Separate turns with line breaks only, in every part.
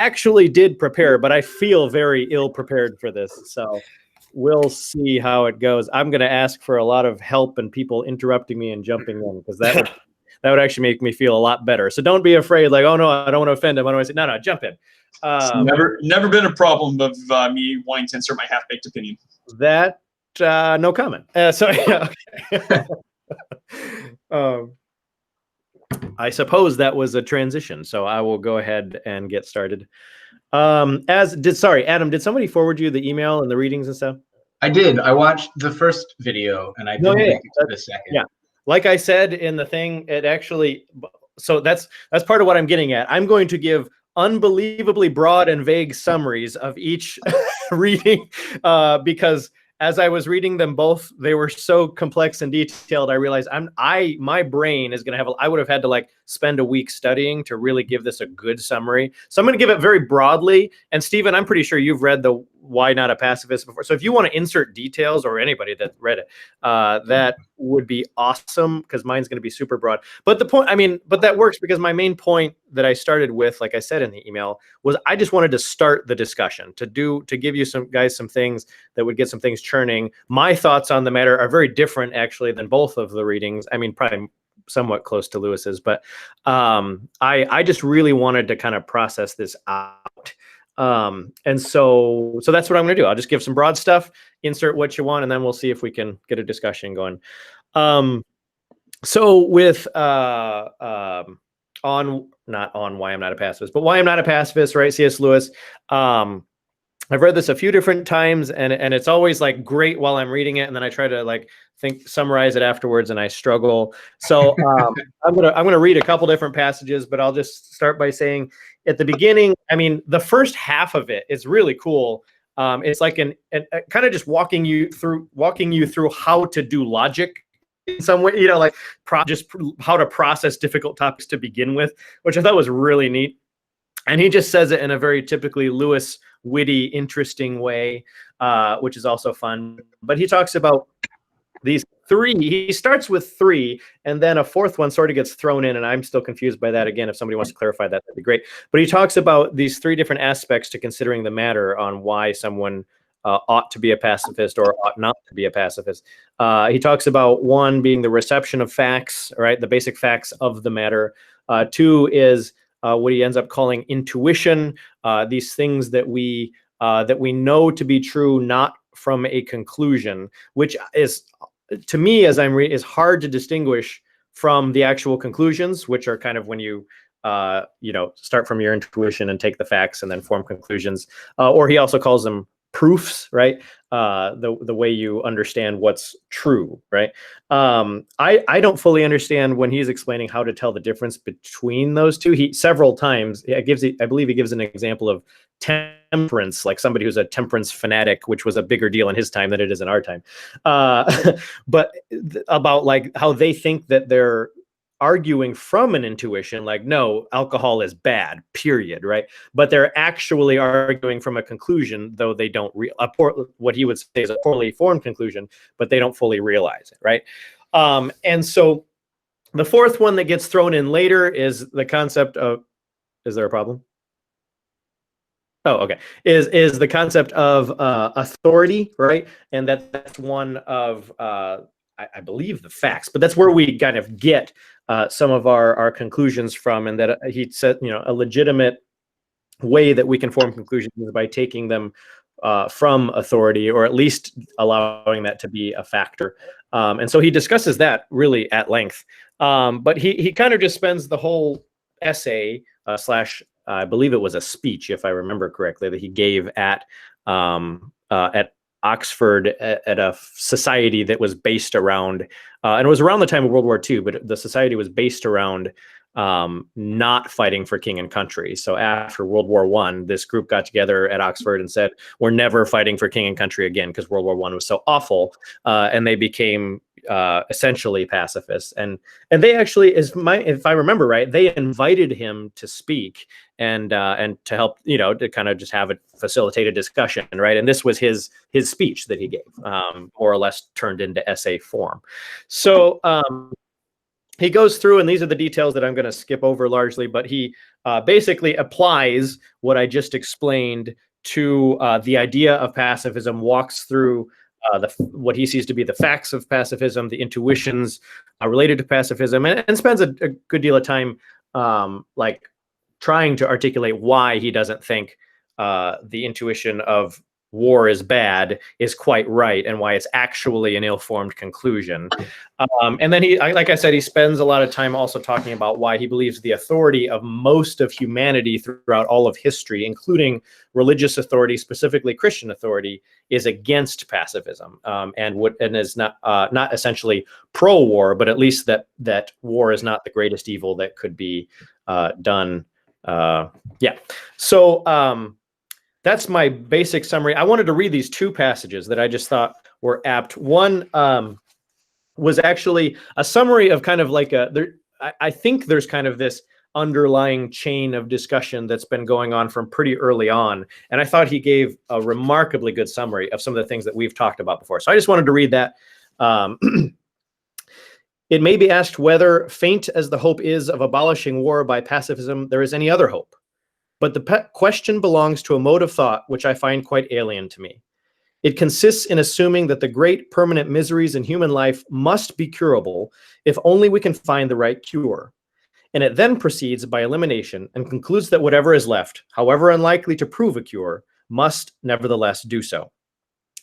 actually did prepare, but I feel very ill prepared for this. So we'll see how it goes. I'm going to ask for a lot of help and people interrupting me and jumping in, because that would actually make me feel a lot better. So don't be afraid, like, oh no, I don't want to offend him. I don't want to say, no, jump in.
It's never been a problem of me wanting to insert my half-baked opinion.
That no comment. So yeah, okay. I suppose that was a transition, so I will go ahead and get started. Sorry, Adam, did somebody forward you the email and the readings and stuff?
I did. I watched the first video and I didn't make it to the second.
Yeah, like I said in the thing, it actually. So that's part of what I'm getting at. I'm going to give unbelievably broad and vague summaries of each reading because as I was reading them both, they were so complex and detailed. I realized my brain is going to have, I would have had to like spend a week studying to really give this a good summary. So I'm going to give it very broadly. And Stephen, I'm pretty sure you've read the Why Not a Pacifist before. So if you want to insert details, or anybody that read it, that would be awesome, because mine's going to be super broad. But the point, but that works because my main point that I started with, like I said in the email, was I just wanted to start the discussion, to give you some things that would get some things churning. My thoughts on the matter are very different actually than both of the readings. Probably somewhat close to Lewis's, but I just really wanted to kind of process this out. And so that's what I'm going to do. I'll just give some broad stuff, insert what you want, and then we'll see if we can get a discussion going. So with not on Why I'm Not a Pacifist, but Why I'm Not a Pacifist, right? C.S. Lewis. I've read this a few different times, and it's always like great while I'm reading it, and then I try to like summarize it afterwards, and I struggle. So I'm gonna read a couple different passages, but I'll just start by saying at the beginning, the first half of it is really cool. It's like an kind of just walking you through how to do logic in some way, like just how to process difficult topics to begin with, which I thought was really neat. And he just says it in a very typically Lewis, witty, interesting way, which is also fun. But he talks about these three. He starts with three, and then a fourth one sort of gets thrown in, and I'm still confused by that. Again, if somebody wants to clarify that, that'd be great. But he talks about these three different aspects to considering the matter on why someone ought to be a pacifist or ought not to be a pacifist. He talks about one being the reception of facts, right? The basic facts of the matter. Two is what he ends up calling intuition, these things that we know to be true, not from a conclusion, which is, to me, as I'm is hard to distinguish from the actual conclusions, which are kind of when you start from your intuition and take the facts and then form conclusions. Or he also calls them proofs, right? The way you understand what's true, right? I don't fully understand when he's explaining how to tell the difference between those two. He several times I believe he gives an example of temperance, like somebody who's a temperance fanatic, which was a bigger deal in his time than it is in our time. But about like how they think that they're arguing from an intuition, like, no, alcohol is bad, period, right? But they're actually arguing from a conclusion, though they don't what he would say is a poorly formed conclusion, but they don't fully realize it, right? And so the fourth one that gets thrown in later is the concept of, is there a problem? Oh, okay. Is the concept of authority, right? And that's one of I believe the facts, but that's where we kind of get some of our conclusions from, and that he said, a legitimate way that we can form conclusions is by taking them from authority, or at least allowing that to be a factor. And so he discusses that really at length. But he kind of just spends the whole essay slash, I believe it was a speech, if I remember correctly, that he gave at Oxford at a society that was based around, and it was around the time of World War II, but the society was based around not fighting for king and country. So after World War I, this group got together at Oxford and said, we're never fighting for king and country again, because World War I was so awful, and they became essentially pacifists. And they actually, if I remember right, they invited him to speak and to help, to kind of just have a facilitated discussion, right? And this was his speech that he gave, more or less turned into essay form. So he goes through, and these are the details that I'm going to skip over largely, but he basically applies what I just explained to the idea of pacifism, walks through what he sees to be the facts of pacifism, the intuitions related to pacifism, and spends a good deal of time like trying to articulate why he doesn't think the intuition of war is bad is quite right, and why it's actually an ill-formed conclusion. And then like I said, he spends a lot of time also talking about why he believes the authority of most of humanity throughout all of history, including religious authority, specifically Christian authority, is against pacifism, and is not essentially pro-war, but at least that war is not the greatest evil that could be done. Yeah. So that's my basic summary. I wanted to read these two passages that I just thought were apt. One was actually a summary of kind of like I think there's kind of this underlying chain of discussion that's been going on from pretty early on. And I thought he gave a remarkably good summary of some of the things that we've talked about before. So I just wanted to read that. It may be asked whether, faint as the hope is of abolishing war by pacifism, there is any other hope. But the question belongs to a mode of thought which I find quite alien to me. It consists in assuming that the great permanent miseries in human life must be curable if only we can find the right cure. And it then proceeds by elimination and concludes that whatever is left, however unlikely to prove a cure, must nevertheless do so.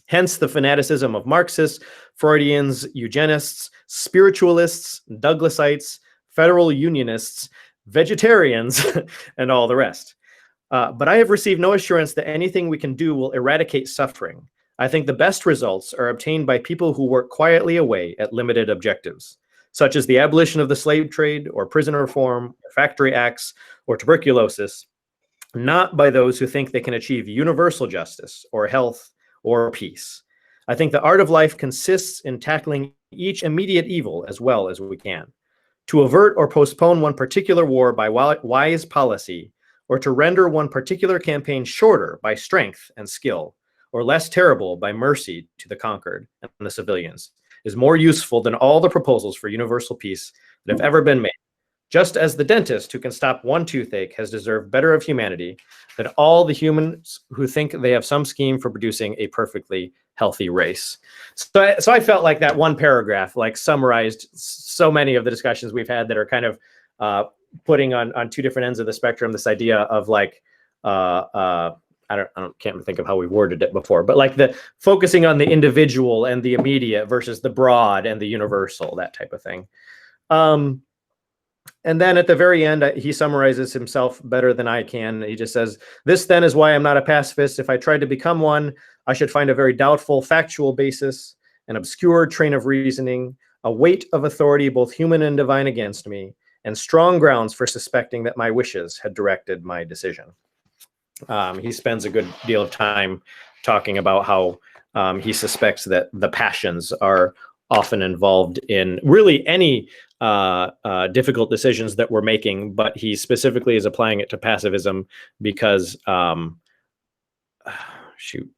Hence the fanaticism of Marxists, Freudians, eugenists, spiritualists, Douglasites, federal unionists, vegetarians, and all the rest. But I have received no assurance that anything we can do will eradicate suffering. I think the best results are obtained by people who work quietly away at limited objectives, such as the abolition of the slave trade, or prison reform, or factory acts, or tuberculosis, not by those who think they can achieve universal justice, or health, or peace. I think the art of life consists in tackling each immediate evil as well as we can. To avert or postpone one particular war by wise policy, or to render one particular campaign shorter by strength and skill, or less terrible by mercy to the conquered and the civilians, is more useful than all the proposals for universal peace that have ever been made. Just as the dentist who can stop one toothache has deserved better of humanity than all the humans who think they have some scheme for producing a perfectly healthy race. So I felt like that one paragraph like summarized so many of the discussions we've had that are kind of putting on two different ends of the spectrum this idea of like can't think of how we worded it before, but like the focusing on the individual and the immediate versus the broad and the universal, that type of thing. And then at the very end, he summarizes himself better than I can. He just says, "This then is why I'm not a pacifist. If I tried to become one, I should find a very doubtful factual basis, an obscure train of reasoning, a weight of authority, both human and divine, against me, and strong grounds for suspecting that my wishes had directed my decision." He spends a good deal of time talking about how he suspects that the passions are often involved in really any difficult decisions that we're making, but he specifically is applying it to pacifism because, shoot,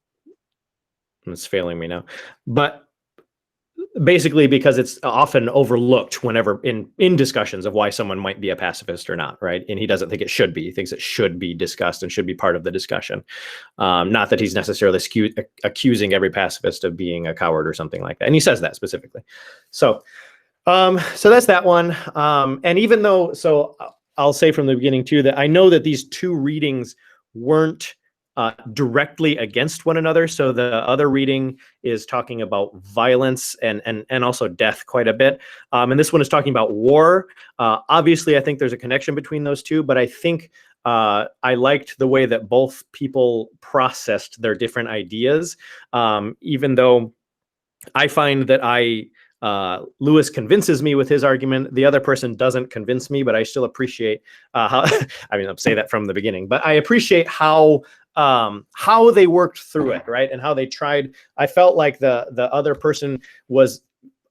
it's failing me now, but basically because it's often overlooked whenever in discussions of why someone might be a pacifist or not, right? And he doesn't think it should be. He thinks it should be discussed and should be part of the discussion. Not that he's necessarily accusing every pacifist of being a coward or something like that. And he says that specifically. So that's that one. And even though, so I'll say from the beginning too, that I know that these two readings weren't directly against one another. So the other reading is talking about violence and also death quite a bit. And this one is talking about war. Obviously, I think there's a connection between those two, but I think I liked the way that both people processed their different ideas, even though I find that Lewis convinces me with his argument. The other person doesn't convince me, but I still appreciate how, I mean, I'll say that from the beginning, but I appreciate how they worked through it, right? And how they tried. I felt like the other person was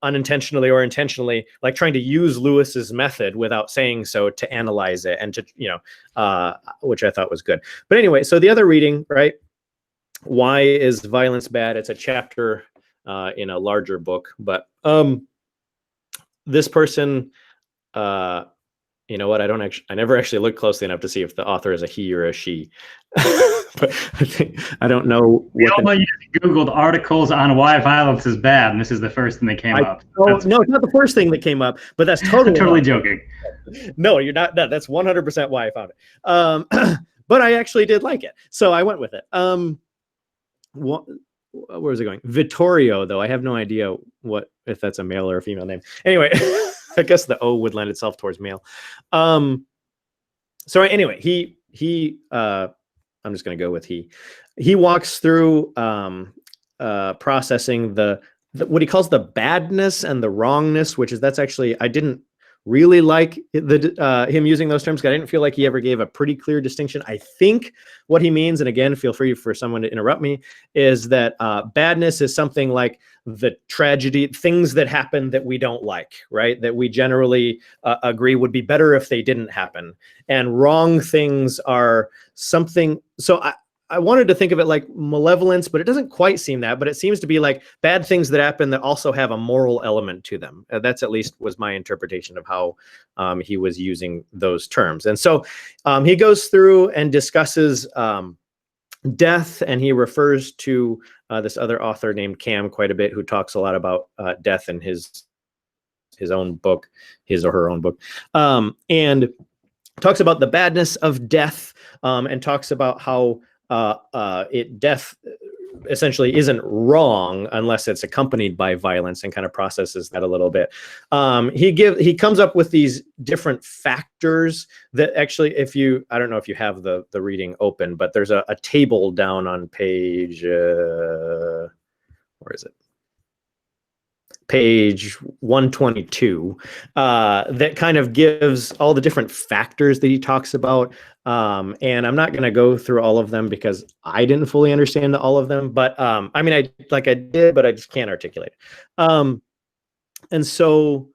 unintentionally or intentionally like trying to use Lewis's method without saying so to analyze it and to, which I thought was good. But anyway, so the other reading, right? Why is violence bad? It's a chapter in a larger book, but this person you know what? I never actually looked closely enough to see if the author is a he or a she. But I don't know
We
what
all know you just Googled articles on why violence is bad, and this is the first thing that came up.
no, it's not the first thing that came up, but that's totally
totally joking.
No, you're not. No, that's 100% why I found it. But I actually did like it, so I went with it. Where is it going? Vittorio, though, I have no idea if that's a male or a female name. Anyway, I guess the O would lend itself towards male. So anyway, I'm just going to go with he walks through processing the what he calls the badness and the wrongness, that's actually, I didn't really like him using those terms, because I didn't feel like he ever gave a pretty clear distinction. I think what he means, and again, feel free for someone to interrupt me, is that badness is something like the tragedy, things that happen that we don't like, right? That we generally agree would be better if they didn't happen. And wrong things are something, so I wanted to think of it like malevolence, but it doesn't quite seem that, but it seems to be like bad things that happen that also have a moral element to them. That's at least was my interpretation of how he was using those terms. And so he goes through and discusses death, and he refers to this other author named Cam quite a bit, who talks a lot about death in his own book, his or her own book, and talks about the badness of death, and talks about how death essentially isn't wrong unless it's accompanied by violence, and kind of processes that a little bit. He comes up with these different factors that actually, I don't know if you have the reading open, but there's a table down on page, where is it? Page 122, that kind of gives all the different factors that he talks about. And I'm not going to go through all of them because I didn't fully understand all of them, but I mean, I did, but I just can't articulate. And so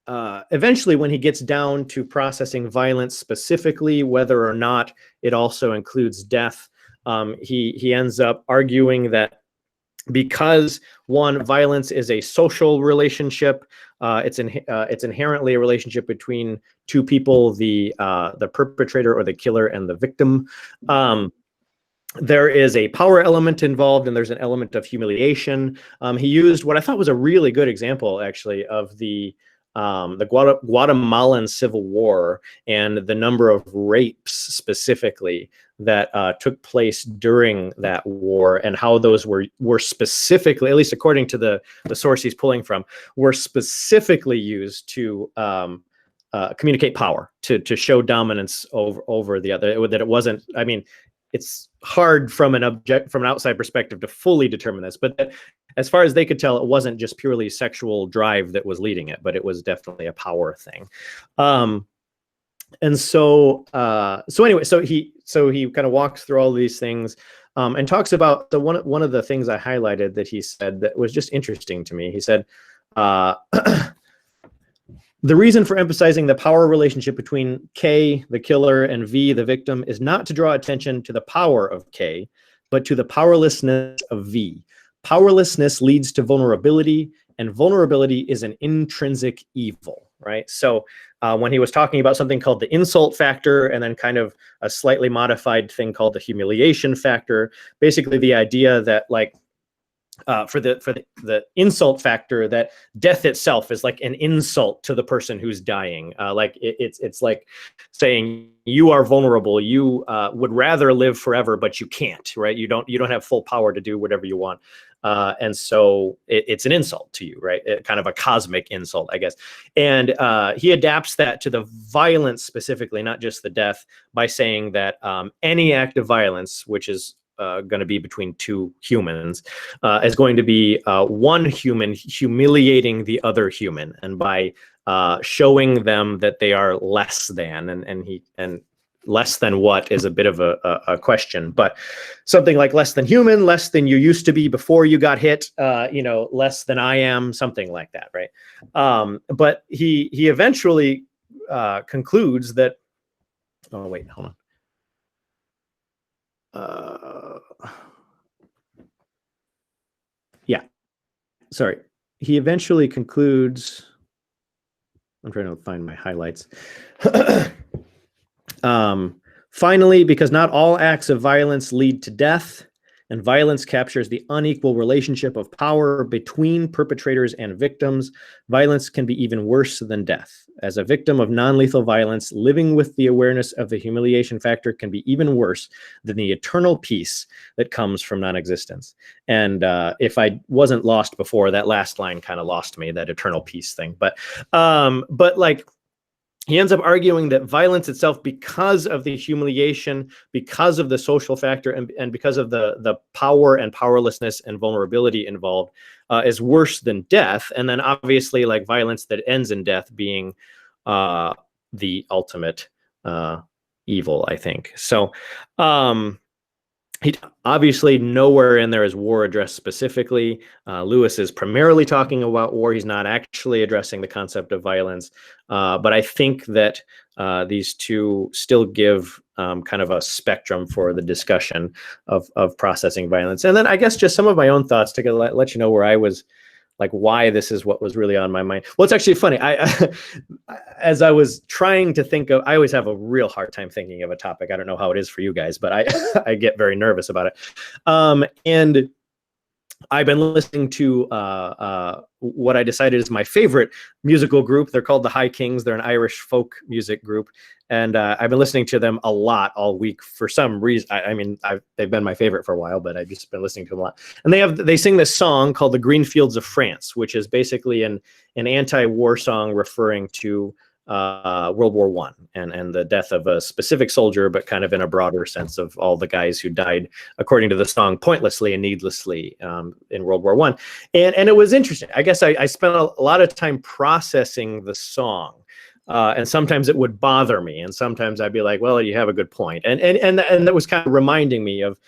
eventually, when he gets down to processing violence specifically, whether or not it also includes death, he ends up arguing that because violence is a social relationship, it's inherently a relationship between two people, the perpetrator or the killer and the victim. There is a power element involved, and there's an element of humiliation. He used what I thought was a really good example, actually, of the Guatemalan Civil War and the number of rapes specifically that took place during that war, and how those were specifically, at least according to the source he's pulling from, were specifically used to communicate power, to show dominance over the other. That it wasn't, I mean, it's hard from an outside perspective to fully determine this, but as far as they could tell, it wasn't just purely sexual drive that was leading it, but it was definitely a power thing. And so anyway, so he kind of walks through all these things, and talks about one of the things I highlighted that he said that was just interesting to me. He said, the reason for emphasizing the power relationship between K, the killer, and V, the victim, is not to draw attention to the power of K, but to the powerlessness of V. Powerlessness leads to vulnerability, and vulnerability is an intrinsic evil, right? So when he was talking about something called the insult factor, and then kind of a slightly modified thing called the humiliation factor, basically the idea that, like, for the insult factor, that death itself is like an insult to the person who's dying. Like it's like saying you are vulnerable. You would rather live forever, but you can't, right? You don't have full power to do whatever you want. And so it's an insult to you, right? Kind of a cosmic insult, I guess. And he adapts that to the violence specifically, not just the death, by saying that any act of violence, which is going to be between two humans, is going to be one human humiliating the other human, and by showing them that they are less than, and less than what is a bit of a question, but something like less than human, less than you used to be before you got hit, less than I am, something like that, right? But he eventually concludes that, oh wait, hold on. Yeah, sorry. He eventually concludes, I'm trying to find my highlights. Finally, because not all acts of violence lead to death, and violence captures the unequal relationship of power between perpetrators and victims, violence can be even worse than death. As a victim of non-lethal violence, living with the awareness of the humiliation factor can be even worse than the eternal peace that comes from non-existence. And if I wasn't lost before, that last line kind of lost me, that eternal peace thing. But like, he ends up arguing that violence itself, because of the humiliation, because of the social factor, and because of the power and powerlessness and vulnerability involved, is worse than death. And then obviously, like, violence that ends in death being the ultimate evil, I think. So he obviously nowhere in there is war addressed specifically. Lewis is primarily talking about war. He's not actually addressing the concept of violence. But I think that these two still give kind of a spectrum for the discussion of processing violence. And then I guess just some of my own thoughts to let you know where I was, like, why this is what was really on my mind. Well, it's actually funny. As I was trying to think of, I always have a real hard time thinking of a topic. I don't know how it is for you guys, but I get very nervous about it. And I've been listening to what I decided is my favorite musical group. They're called the High Kings. They're an Irish folk music group. And I've been listening to them a lot all week for some reason. They've been my favorite for a while, but I've just been listening to them a lot. And they sing this song called "The Green Fields of France," which is basically an anti-war song referring to World War I and the death of a specific soldier, but kind of in a broader sense of all the guys who died, according to the song, pointlessly and needlessly in World War I. And it was interesting. I guess I spent a lot of time processing the song. And sometimes it would bother me, and sometimes I'd be like, "Well, you have a good point," and that was kind of reminding me of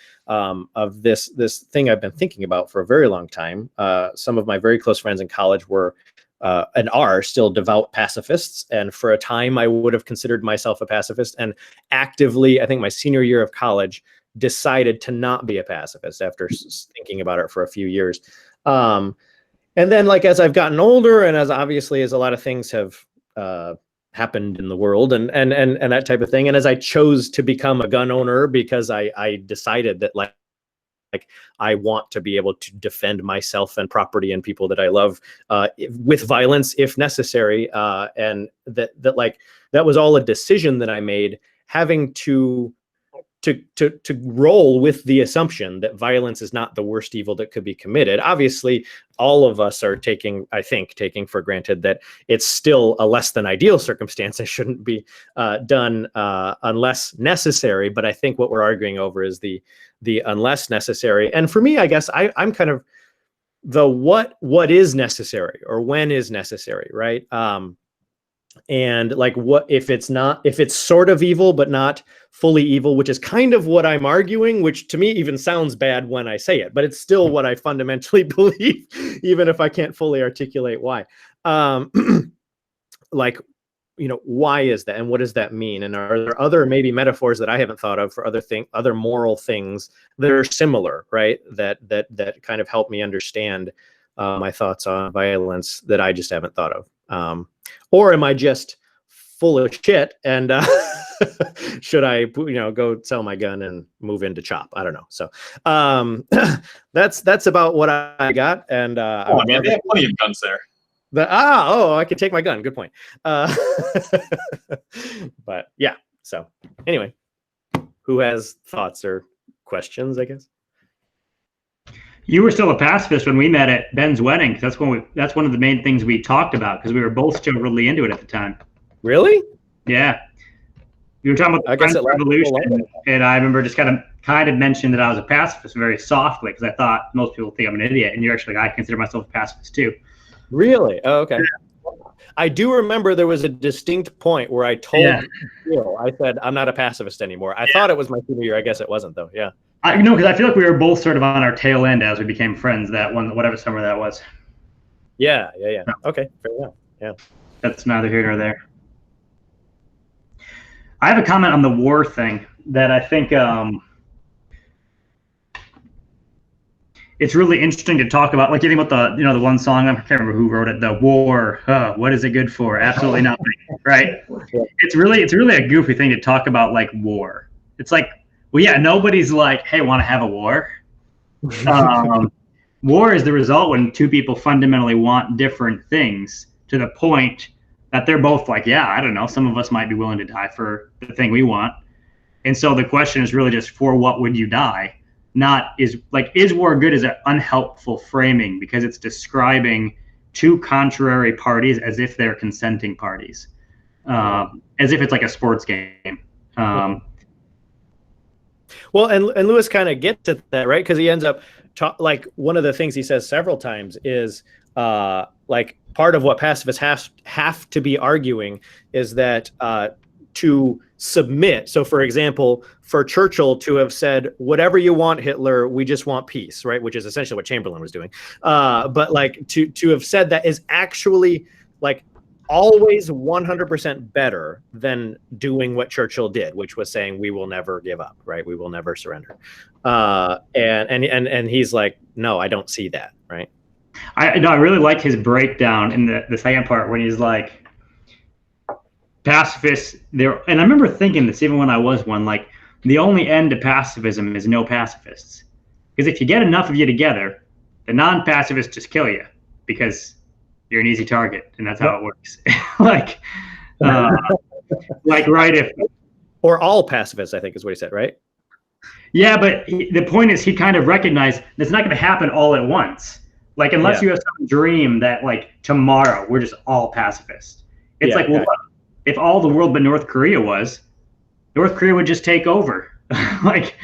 this thing I've been thinking about for a very long time. Some of my very close friends in college were and are still devout pacifists, and for a time I would have considered myself a pacifist, and actively, I think my senior year of college, decided to not be a pacifist after thinking about it for a few years. And then, like, as I've gotten older, and as obviously as a lot of things have happened in the world and that type of thing. And as I chose to become a gun owner because I decided that like I want to be able to defend myself and property and people that I love with violence if necessary. And that was all a decision that I made, having to roll with the assumption that violence is not the worst evil that could be committed. Obviously, all of us are taking for granted that it's still a less than ideal circumstance. It shouldn't be done unless necessary. But I think what we're arguing over is the unless necessary. And for me, I guess I'm kind of the what is necessary or when is necessary, right? And like, what if it's sort of evil but not fully evil, which is kind of what I'm arguing, which to me even sounds bad when I say it, but it's still what I fundamentally believe, even if I can't fully articulate why. Like, why is that, and what does that mean? And are there other maybe metaphors that I haven't thought of for other moral things that are similar, right? That kind of help me understand my thoughts on violence that I just haven't thought of. Or am I just full of shit and should I, go sell my gun and move into CHOP? I don't know. So that's about what I got. And
they have plenty of guns there.
I could take my gun. Good point. But yeah. So anyway, who has thoughts or questions, I guess?
You were still a pacifist when we met at Ben's wedding. That's one of the main things we talked about, because we were both still really into it at the time.
Really?
Yeah. You were talking about the French Revolution, and I remember just kind of mentioned that I was a pacifist very softly, because I thought most people think I'm an idiot, and you're actually like, I consider myself a pacifist too.
Really? Oh, okay. Yeah. I do remember there was a distinct point where I told Phil, I said, I'm not a pacifist anymore. I thought it was my senior year. I guess it wasn't, though. Yeah.
Because I feel like we were both sort of on our tail end as we became friends that one, whatever summer that was.
Yeah. Okay, fair enough. Yeah.
That's neither here nor there. I have a comment on the war thing that I think it's really interesting to talk about, like, you think about the, the one song, I can't remember who wrote it, the war, what is it good for? Absolutely nothing, right? It's really a goofy thing to talk about, like, war. It's like, well, yeah, nobody's like, hey, want to have a war? War is the result when two people fundamentally want different things to the point that they're both like, yeah, I don't know, some of us might be willing to die for the thing we want. And so the question is really just, for what would you die? Not is war good is an unhelpful framing, because it's describing two contrary parties as if they're consenting parties, as if it's like a sports game.
Well, and Lewis kind of gets at that, right? Because he ends up like, one of the things he says several times is like, part of what pacifists have to be arguing is that to submit. So, for example, for Churchill to have said, whatever you want, Hitler, we just want peace, right? Which is essentially what Chamberlain was doing. But like, to have said that is actually like always 100% better than doing what Churchill did, which was saying, we will never give up, right? We will never surrender. And he's like, no, I don't see that, right?
I really like his breakdown in the second part when he's like, pacifists there, and I remember thinking this even when I was one, like, the only end to pacifism is no pacifists, because if you get enough of you together, the non-pacifists just kill you because you're an easy target, and that's how it works. like right, if
or all pacifists, I think is what he said, right?
Yeah, but the point is, he kind of recognized it's not going to happen all at once. Like, unless you have some dream that, like, tomorrow we're just all pacifists. It's like, well, if all the world but North Korea was, North Korea would just take over. Like,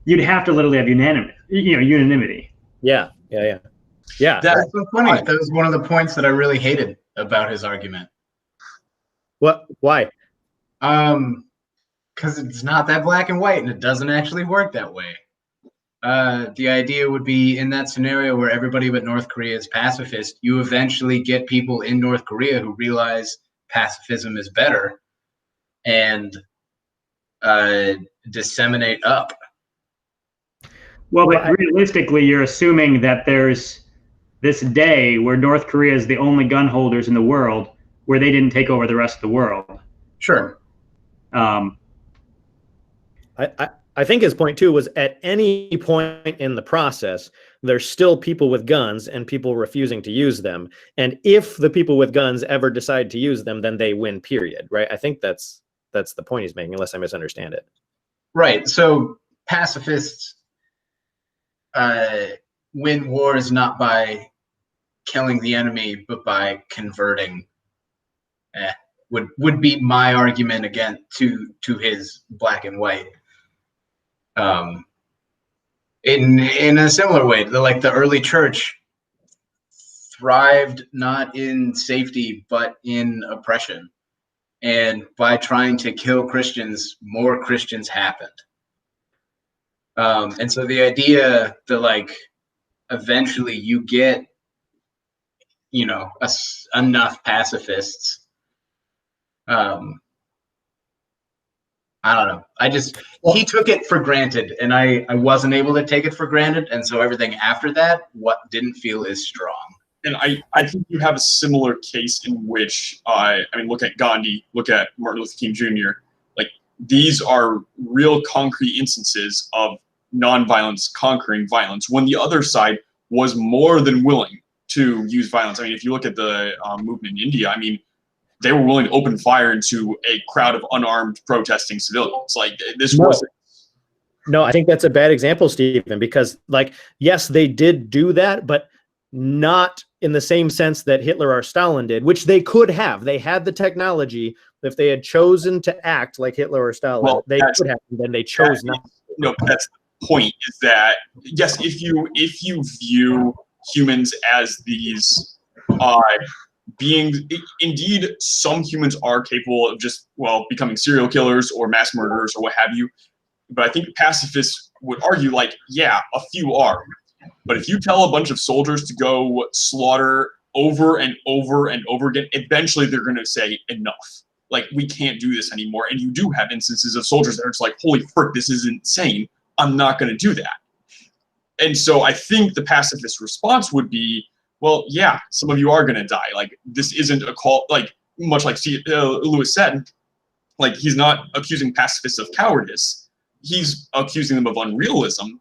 you'd have to literally have unanimity.
Yeah.
That's so funny. That was one of the points that I really hated about his argument.
What? Why?
Because it's not that black and white, and it doesn't actually work that way. The idea would be, in that scenario where everybody but North Korea is pacifist, you eventually get people in North Korea who realize pacifism is better and disseminate up.
Well, but realistically, you're assuming that there's this day where North Korea is the only gun holders in the world, where they didn't take over the rest of the world.
Sure.
I think his point too was, at any point in the process, there's still people with guns and people refusing to use them. And if the people with guns ever decide to use them, then they win, period. Right? I think that's the point he's making, unless I misunderstand it.
Right. So pacifists win wars not by killing the enemy, but by converting. Would be my argument again to his black and white. In a similar way, the early church thrived not in safety but in oppression, and by trying to kill Christians, more Christians happened. And so the idea that, like, eventually you get, enough pacifists. I don't know. He took it for granted, and I wasn't able to take it for granted. And so everything after that, didn't feel as strong.
And I think you have a similar case in which, look at Gandhi, look at Martin Luther King Jr. Like, these are real concrete instances of nonviolence conquering violence, when the other side was more than willing to use violence. I mean, if you look at the movement in India, they were willing to open fire into a crowd of unarmed protesting civilians. Like, this wasn't.
No, I think that's a bad example, Stephen, because, like, yes, they did do that, but not in the same sense that Hitler or Stalin did, which they could have. They had the technology. If they had chosen to act like Hitler or Stalin, they could have, and then they chose not to.
No, that's the point, is that, yes, if you view humans as these beings, indeed, some humans are capable of just, becoming serial killers or mass murderers or what have you. But I think pacifists would argue, like, yeah, a few are. But if you tell a bunch of soldiers to go slaughter over and over and over again, eventually they're going to say enough. Like, we can't do this anymore. And you do have instances of soldiers that are just like, holy frick, this is insane. I'm not going to do that. And so I think the pacifist response would be, well, yeah, some of you are going to die. Like, this isn't a call, like, much like Lewis said, like, he's not accusing pacifists of cowardice. He's accusing them of unrealism.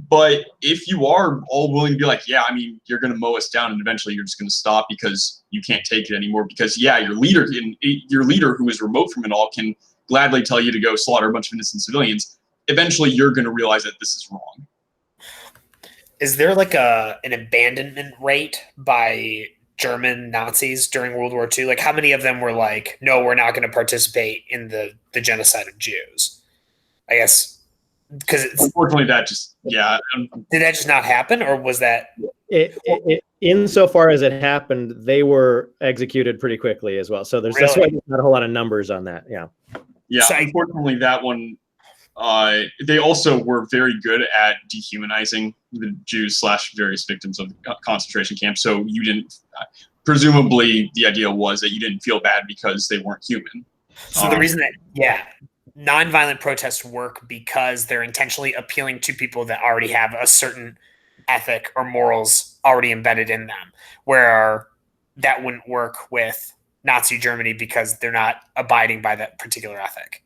But if you are all willing to be like, yeah, I mean, you're going to mow us down and eventually you're just going to stop because you can't take it anymore. Because, yeah, your leader who is remote from it all can gladly tell you to go slaughter a bunch of innocent civilians. Eventually, you're going to realize that this is wrong.
Is there like an abandonment rate by German Nazis during World War II? Like, how many of them were like, no, we're not going to participate in the genocide of Jews? I guess because
unfortunately that just
did that just not happen, or was that
insofar as it happened, they were executed pretty quickly as well. So that's why there's not a whole lot of numbers on that.
Yeah. So unfortunately, that one. They also were very good at dehumanizing the Jews / various victims of concentration camps. So you didn't, presumably the idea was that you didn't feel bad because they weren't human.
So the reason that, nonviolent protests work because they're intentionally appealing to people that already have a certain ethic or morals already embedded in them, where that wouldn't work with Nazi Germany because they're not abiding by that particular ethic.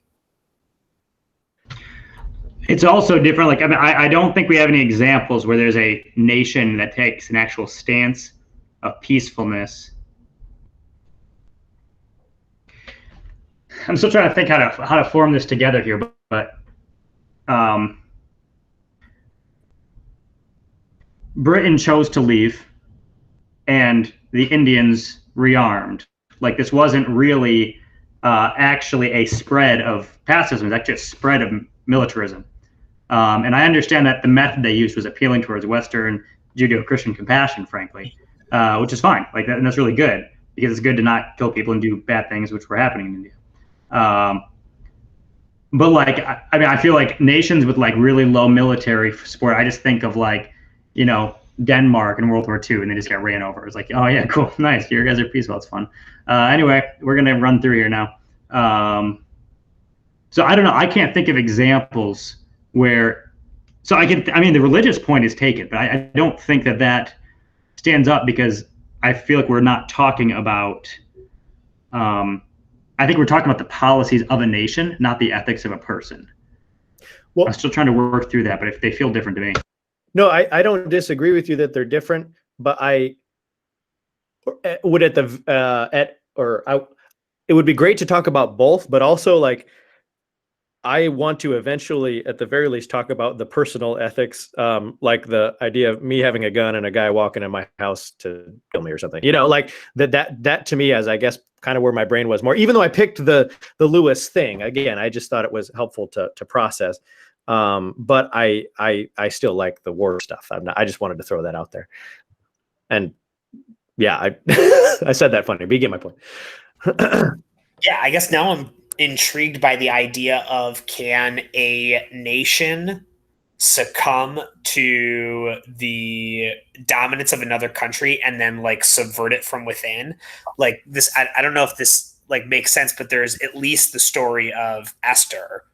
It's also different. Like, I mean, I don't think we have any examples where there's a nation that takes an actual stance of peacefulness. I'm still trying to think how to form this together here, but Britain chose to leave, and the Indians rearmed. Like, this wasn't really actually a spread of pacifism; it's actually a spread of militarism. And I understand that the method they used was appealing towards Western Judeo-Christian compassion, frankly, which is fine. Like that, and that's really good because it's good to not kill people and do bad things, which were happening in India. But like, I mean, I feel like nations with like really low military support, I just think of like, Denmark in World War II, and they just got ran over. It's like, oh yeah, cool, nice, you guys are peaceful, it's fun. Anyway, we're gonna run through here now. So I don't know. I can't think of examples where. So I mean, the religious point is taken, but I don't think that stands up because I feel like we're not talking about. I think we're talking about the policies of a nation, not the ethics of a person. Well, I'm still trying to work through that, but if they feel different to me.
No, I don't disagree with you that they're different, but I would it would be great to talk about both, but also like I want to eventually, at the very least, talk about the personal ethics, like the idea of me having a gun and a guy walking in my house to kill me or something. Like that to me, as I guess kind of where my brain was more. Even though I picked the Lewis thing again, I just thought it was helpful to process. But I still like the war stuff. I just wanted to throw that out there. And yeah, I said that funny, but you get my point.
Yeah, I guess now I'm intrigued by the idea of, can a nation succumb to the dominance of another country and then like subvert it from within? Like this, I don't know if this like makes sense, but there's at least the story of Esther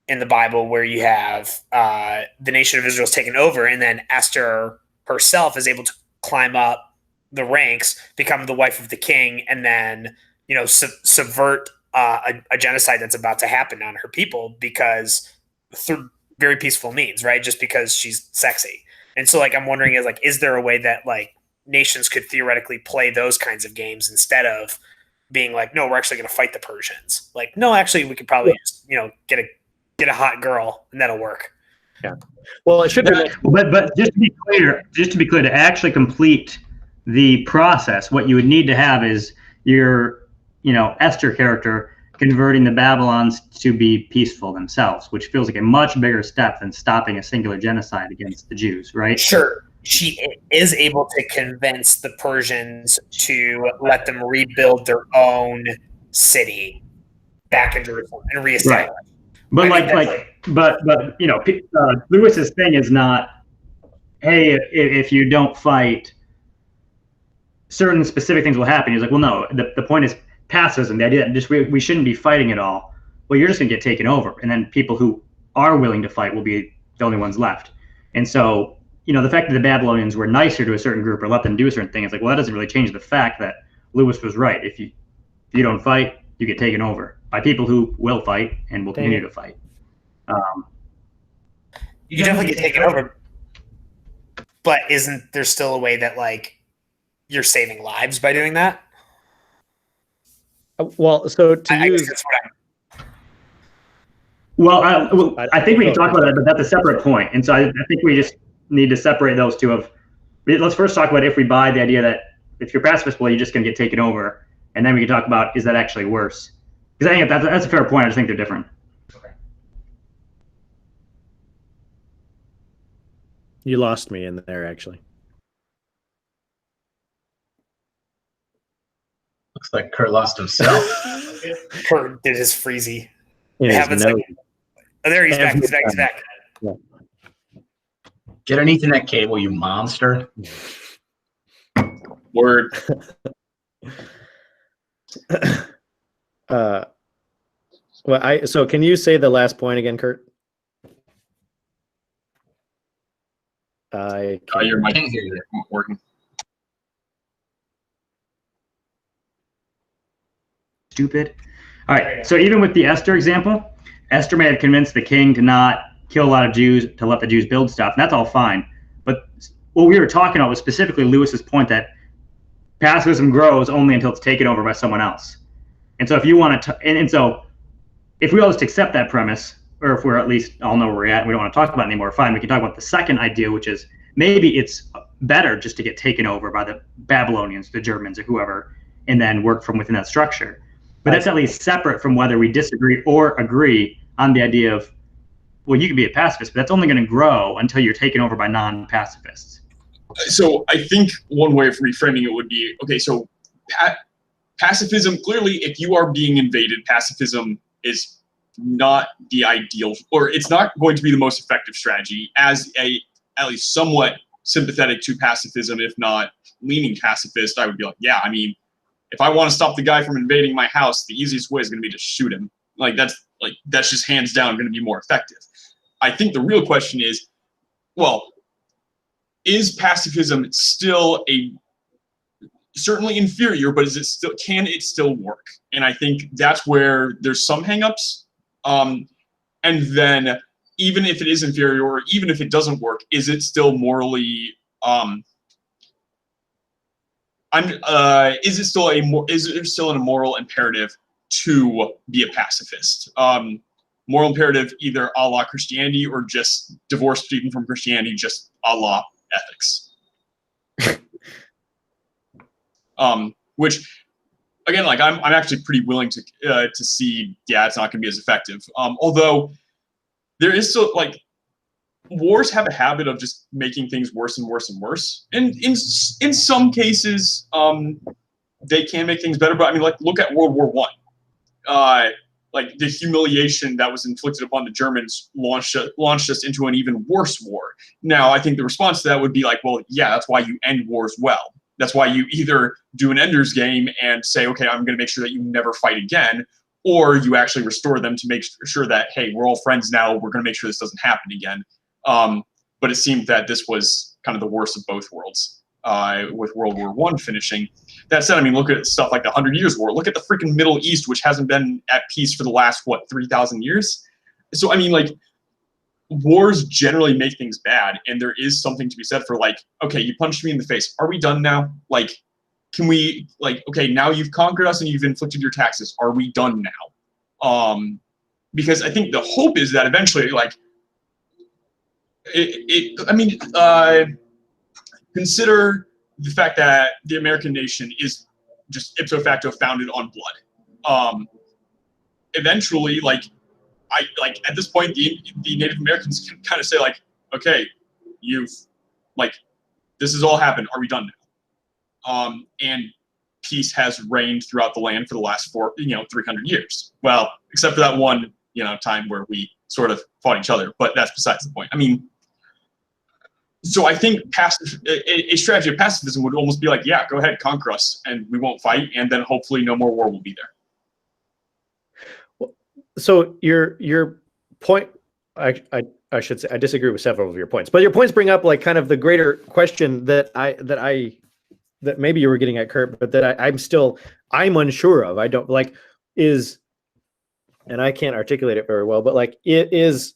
in the Bible where you have the nation of Israel's taken over, and then Esther herself is able to climb up the ranks, become the wife of the king, and then subvert a genocide that's about to happen on her people because through very peaceful means, right? Just because she's sexy. And so like, I'm wondering is there a way that like nations could theoretically play those kinds of games instead of being like, no, we're actually going to fight the Persians. Like, no, actually we could probably just, get a hot girl and that'll work.
Yeah. Well, it should be.
But just to be clear, to actually complete the process, what you would need to have is your Esther character converting the Babylons to be peaceful themselves, which feels like a much bigger step than stopping a singular genocide against the Jews, right?
Sure. She is able to convince the Persians to let them rebuild their own city back in Jerusalem and reestablish.
Right. But Lewis's thing is not, hey, if you don't fight, certain specific things will happen. He's like, well, no, the point is pacifism, the idea that just we shouldn't be fighting at all. Well, you're just going to get taken over, and then people who are willing to fight will be the only ones left. And so, the fact that the Babylonians were nicer to a certain group or let them do a certain thing, it's like, well, that doesn't really change the fact that Lewis was right. If you don't fight, you get taken over by people who will fight and will continue to fight.
You definitely get taken over. But isn't there still a way that, like, you're saving lives by doing that?
Well, so to
I
use.
guess that's what
I think we can talk about that, but that's a separate point. And so I think we just need to separate those two. Let's first talk about if we buy the idea that if you're pacifist, well, you're just going to get taken over. And then we can talk about, is that actually worse? Because I think that's a fair point. I just think they're different.
Okay.
You lost me in there, actually.
Looks like Kurt lost himself.
Kurt did his freezy.
It happens
like, oh, there he's back. He's back. He's back.
Yeah.
Get an Ethernet cable, you monster.
Word.
So can you say the last point again, Kurt?
Your mic
Can't hear you.
working.
Stupid. All right. So even with the Esther example, Esther may have convinced the king to not kill a lot of Jews, to let the Jews build stuff. And that's all fine. But what we were talking about was specifically Lewis's point that pacifism grows only until it's taken over by someone else. And so if you want to, and so if we all just accept that premise, or if we're at least all know where we're at and we don't want to talk about it anymore, fine, we can talk about the second idea, which is maybe it's better just to get taken over by the Babylonians, the Germans, or whoever, and then work from within that structure. But that's at least separate from whether we disagree or agree on the idea of, well, you can be a pacifist, but that's only going to grow until you're taken over by non-pacifists.
So I think one way of reframing it would be, okay, so pacifism, clearly, if you are being invaded, pacifism is not the ideal, or it's not going to be the most effective strategy. As at least somewhat sympathetic to pacifism, if not leaning pacifist, I would be like, yeah, I mean, if I want to stop the guy from invading my house, the easiest way is going to be to shoot him. That's just hands down going to be more effective. I think the real question is, well, is pacifism still certainly inferior, but can it still work? And I think that's where there's some hangups. And then even if it is inferior, or even if it doesn't work, is it still morally is there still an immoral imperative to be a pacifist? Moral imperative either a la Christianity or just divorced even from Christianity, just a la ethics. Which again, like I'm actually pretty willing to see, yeah, it's not going to be as effective. Although there is still, like, wars have a habit of just making things worse and worse and worse. And in some cases, they can make things better. But I mean, like, look at World War I. Like, the humiliation that was inflicted upon the Germans launched us into an even worse war. Now, I think the response to that would be like, well, yeah, that's why you end wars well. That's why you either do an Ender's Game and say, okay, I'm going to make sure that you never fight again, or you actually restore them to make sure that, hey, we're all friends now. We're going to make sure this doesn't happen again. But it seemed that this was kind of the worst of both worlds, with World War I finishing. That said, I mean, look at stuff like the 100 Years' War. Look at the freaking Middle East, which hasn't been at peace for the last, 3,000 years? So, I mean, like, wars generally make things bad, and there is something to be said for, like, okay, you punched me in the face. Are we done now? Like, can we, like, okay, now you've conquered us and you've inflicted your taxes. Are we done now? Because I think the hope is that eventually, like, consider the fact that the American nation is just ipso facto founded on blood. Eventually, at this point, the Native Americans can kind of say, like, okay, this has all happened. Are we done now? And peace has reigned throughout the land for the last 300 years. Well, except for that one, time where we sort of fought each other, but that's besides the point. I mean, so I think a strategy of pacifism would almost be like, yeah, go ahead, conquer us, and we won't fight, and then hopefully no more war will be there.
So your point, I I should say I disagree with several of your points, but your points bring up like kind of the greater question that maybe you were getting at, Kurt, but that I'm unsure of. I don't like and I can't articulate it very well, but like is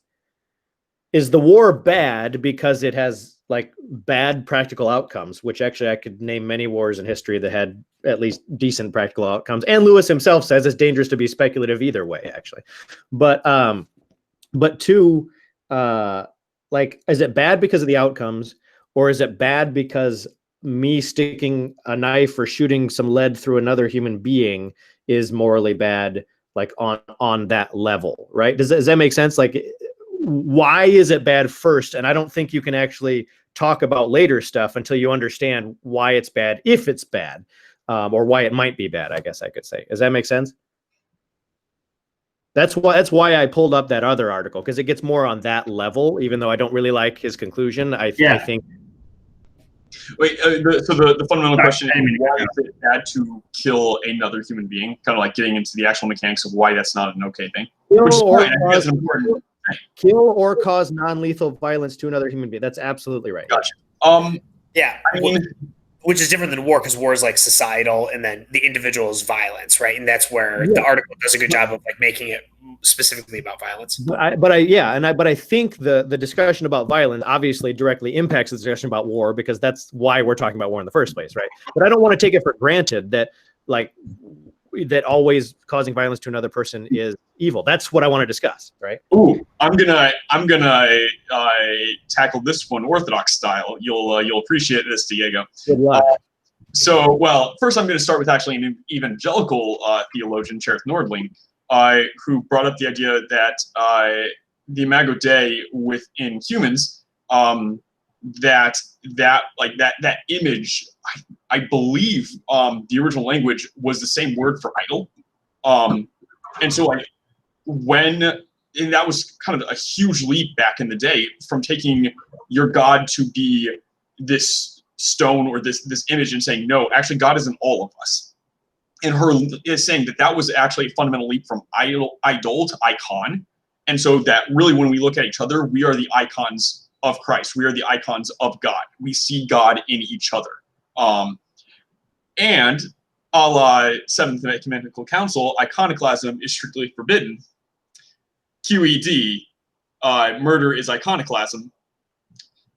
the war bad because it has like bad practical outcomes, which actually I could name many wars in history that had at least decent practical outcomes. And Lewis himself says it's dangerous to be speculative either way, actually. But two, like, is it bad because of the outcomes, or is it bad because me sticking a knife or shooting some lead through another human being is morally bad, like on that level, right? Does that make sense? Like, why is it bad first? And I don't think you can actually talk about later stuff until you understand why it's bad, if it's bad, or why it might be bad, I guess I could say. Does that make sense? That's why I pulled up that other article, because it gets more on that level, even though I don't really like his conclusion. I think.
Wait, so the fundamental question is, why is it bad to kill another human being? Kind of like getting into the actual mechanics of why that's not an okay thing.
Kill or cause non-lethal violence to another human being. That's absolutely right.
Gotcha.
Yeah, I mean, which is different than war, because war is like societal, and then the individual is violence, right? And that's where the article does a good job of like making it specifically about violence.
But I think the discussion about violence obviously directly impacts the discussion about war, because that's why we're talking about war in the first place, right? But I don't want to take it for granted that that always causing violence to another person is evil. That's what I want to discuss, right?
Ooh, I'm gonna tackle this one Orthodox style. You'll appreciate this, Diego.
Good luck.
Well, first I'm going to start with actually an evangelical theologian, Cherith Nordling, who brought up the idea that the Imago Dei within humans, that image, I believe the original language was the same word for idol, and so like and that was kind of a huge leap back in the day, from taking your God to be this stone or this image and saying, no, actually God is in all of us. And her is saying that was actually a fundamental leap from idol to icon. And so that really, when we look at each other, we are the icons of Christ. We are the icons of God. We see God in each other. And a la Seventh Ecumenical Council, iconoclasm is strictly forbidden. QED, murder is iconoclasm.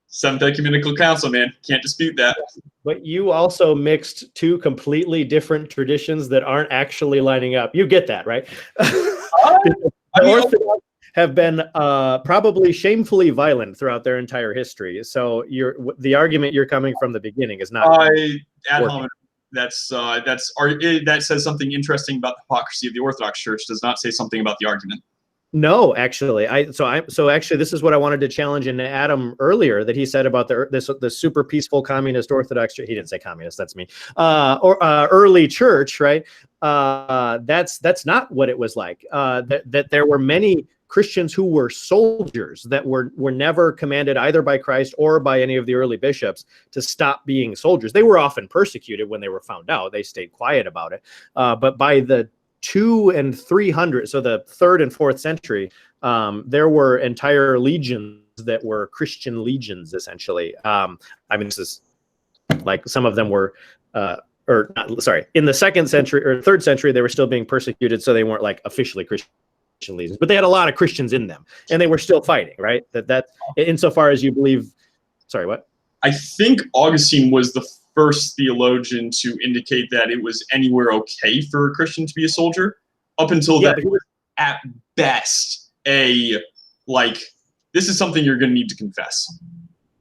Seventh Ecumenical Council, man, can't dispute that.
But you also mixed two completely different traditions that aren't actually lining up. You get that, right? Orthodox have been probably shamefully violent throughout their entire history. So the argument you're coming from the beginning is not.
That says something interesting about the hypocrisy of the Orthodox Church. Does not say something about the argument.
No, actually, so actually, this is what I wanted to challenge in Adam earlier, that he said about the super peaceful communist Orthodox Church. He didn't say communist, that's me. Early church, right? That's not what it was like. That there were many Christians who were soldiers that were never commanded either by Christ or by any of the early bishops to stop being soldiers. They were often persecuted when they were found out. They stayed quiet about it. But by the 200 and 300, so the 3rd and 4th century, there were entire legions that were Christian legions, essentially. I mean, this is like, some of them were, in the 2nd century or 3rd century, they were still being persecuted, so they weren't like officially Christian legions, but they had a lot of Christians in them, and they were still fighting, right? That insofar as you believe. Sorry, what?
I think Augustine was the first theologian to indicate that it was anywhere okay for a Christian to be a soldier. Up until that, it was at best this is something you're going to need to confess.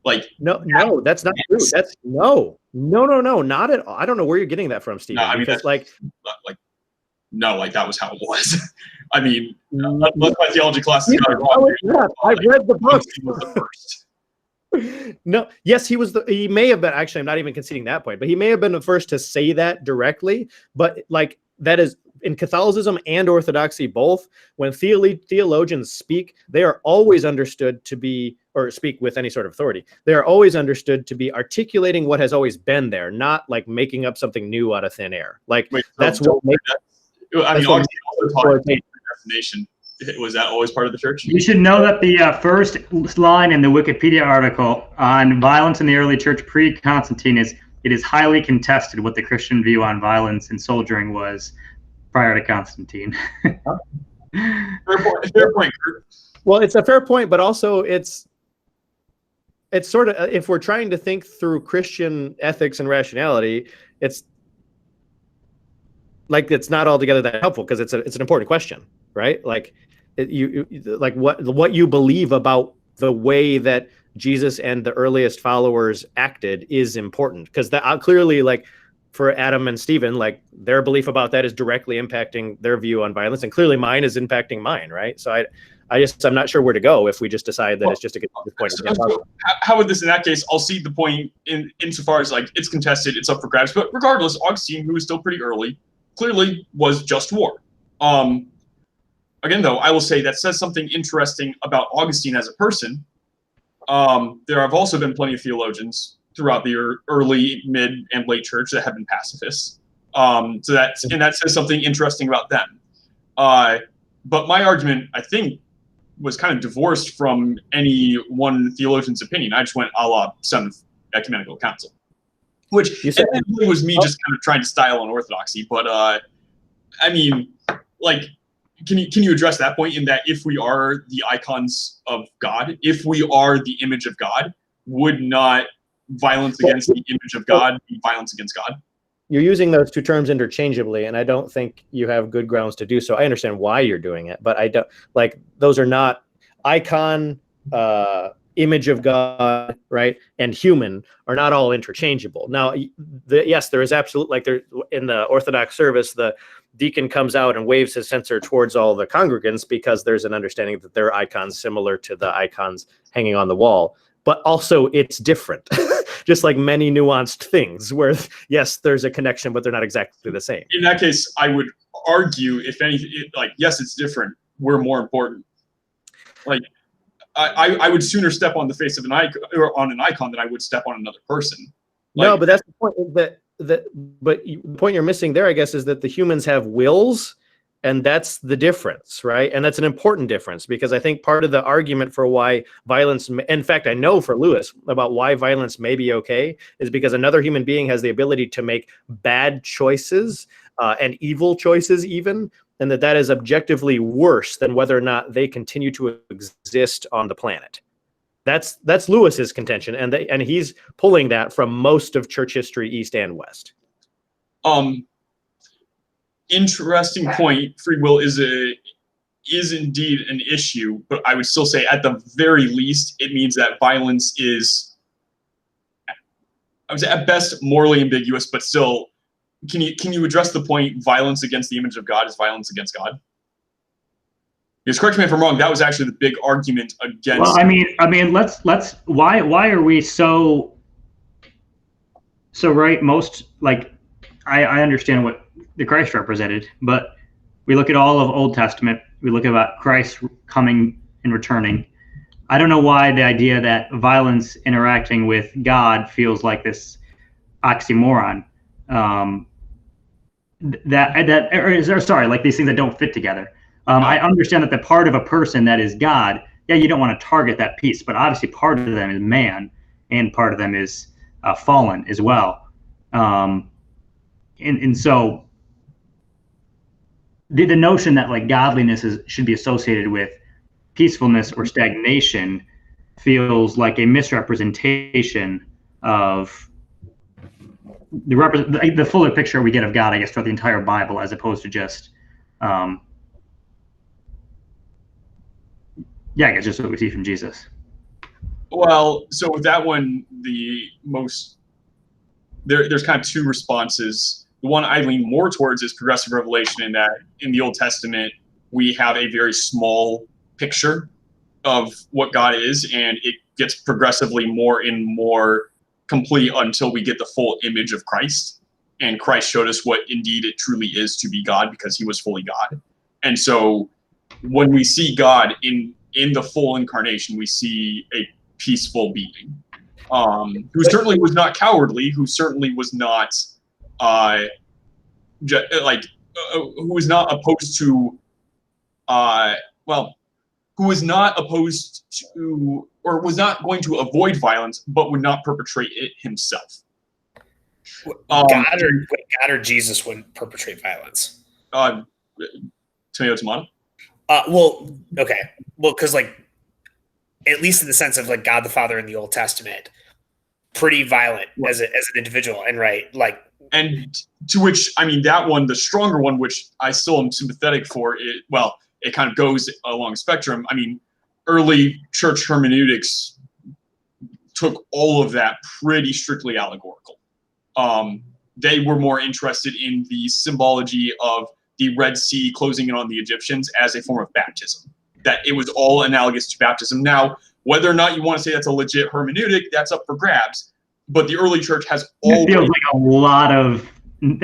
Like,
no, that's not true. That's no, not at all. I don't know where you're getting that from, Stephen.
No, I mean,
because
that was how it was. I mean, unless my theology class is wrong.
I've read the book.
He was the first.
No, yes, he may have been, actually, I'm not even conceding that point, but he may have been the first to say that directly. But like, that is in Catholicism and Orthodoxy both, when theologians speak, they are always understood to be, or speak with any sort of authority, they are always understood to be articulating what has always been there, not like making up something new out of thin air. Like, that's what makes.
I mean, Augustine also taught predestination. Was that always part of the church?
You should know that the first line in the Wikipedia article on violence in the early church pre-Constantine is, "It is highly contested what the Christian view on violence and soldiering was prior to Constantine."
Fair point, Kurt.
Well, it's a fair point, but also it's sort of, if we're trying to think through Christian ethics and rationality, it's like it's not altogether that helpful, because it's an important question, right? Like like what you believe about the way that Jesus and the earliest followers acted is important, because that clearly, like for Adam and Stephen, like their belief about that is directly impacting their view on violence, and clearly mine is impacting mine, right? So I'm not sure where to go if we just decide that it's just a good point.
So how would this, in that case, I'll see the point insofar as like it's contested, it's up for grabs, but regardless, Augustine, who was still pretty early, clearly was just war. Again, though, I will say that says something interesting about Augustine as a person. There have also been plenty of theologians throughout the early, mid, and late church that have been pacifists. So that says something interesting about them. But my argument, I think, was kind of divorced from any one theologian's opinion. I just went a la Seventh Ecumenical Council, which really was me just kind of trying to style on orthodoxy. But I mean, like, can you address that point, in that if we are the icons of God, if we are the image of God, would not violence against the image of God be violence against God?
You're using those two terms interchangeably, and I don't think you have good grounds to do so. I understand why you're doing it, but I don't, like, those are not icon, image of God, right, and human are not all interchangeable. Now, yes, there is absolute, like there in the Orthodox service, the deacon comes out and waves his censer towards all the congregants because there's an understanding that they're icons similar to the icons hanging on the wall. But also it's different, just like many nuanced things where, yes, there's a connection, but they're not exactly the same.
In that case, I would argue, if anything, like, yes, it's different. We're more important. Like, I would sooner step on the face of an icon, or on an icon, than I would step on another person. Like,
no, but that's the point. But the point you're missing there, I guess, is that the humans have wills. And that's the difference, right? And that's an important difference, because I think part of the argument for why violence, in fact, I know for Lewis about why violence may be okay, is because another human being has the ability to make bad choices and evil choices even, and that is objectively worse than whether or not they continue to exist on the planet. That's Lewis's contention, and he's pulling that from most of church history, East and West.
Interesting point. Free will is indeed an issue, but I would still say, at the very least, it means that violence is, I would say, at best, morally ambiguous, but still, can you address the point? Violence against the image of God is violence against God. Because, correct me if I'm wrong, that was actually the big argument against.
Well, I mean, let's why are we so right? Most, like, I understand what the Christ represented, but we look at all of Old Testament, we look about Christ coming and returning. I don't know why the idea that violence interacting with God feels like this oxymoron. Like these things that don't fit together. I understand that the part of a person that is God, yeah, you don't want to target that piece, but obviously part of them is man, and part of them is fallen as well. And so the notion that, like, godliness should be associated with peacefulness or stagnation feels like a misrepresentation of the fuller picture we get of God, I guess, throughout the entire Bible, as opposed to just, I guess just what we see from Jesus.
Well, so with that one, there's kind of two responses. The one I lean more towards is progressive revelation, in that in the Old Testament, we have a very small picture of what God is, and it gets progressively more and more complete until we get the full image of Christ. And Christ showed us what indeed it truly is to be God, because he was fully God. And so when we see God in the full incarnation, we see a peaceful being, who certainly was not cowardly, who certainly was not who was not opposed to well, who was not opposed to, or was not going to avoid violence, but would not perpetrate it himself.
God or Jesus wouldn't perpetrate violence.
Tomato.
Well, okay. Well, because like, at least in the sense of like God the Father in the Old Testament, pretty violent as an individual, and right, like,
and to which, I mean, that one, the stronger one, which I still am sympathetic for, it kind of goes along a spectrum. I mean, early church hermeneutics took all of that pretty strictly allegorical. They were more interested in the symbology of the Red Sea closing in on the Egyptians as a form of baptism, that it was all analogous to baptism. Now, whether or not you want to say that's a legit hermeneutic, that's up for grabs. But the early church has always...
It feels like a lot of... I mean,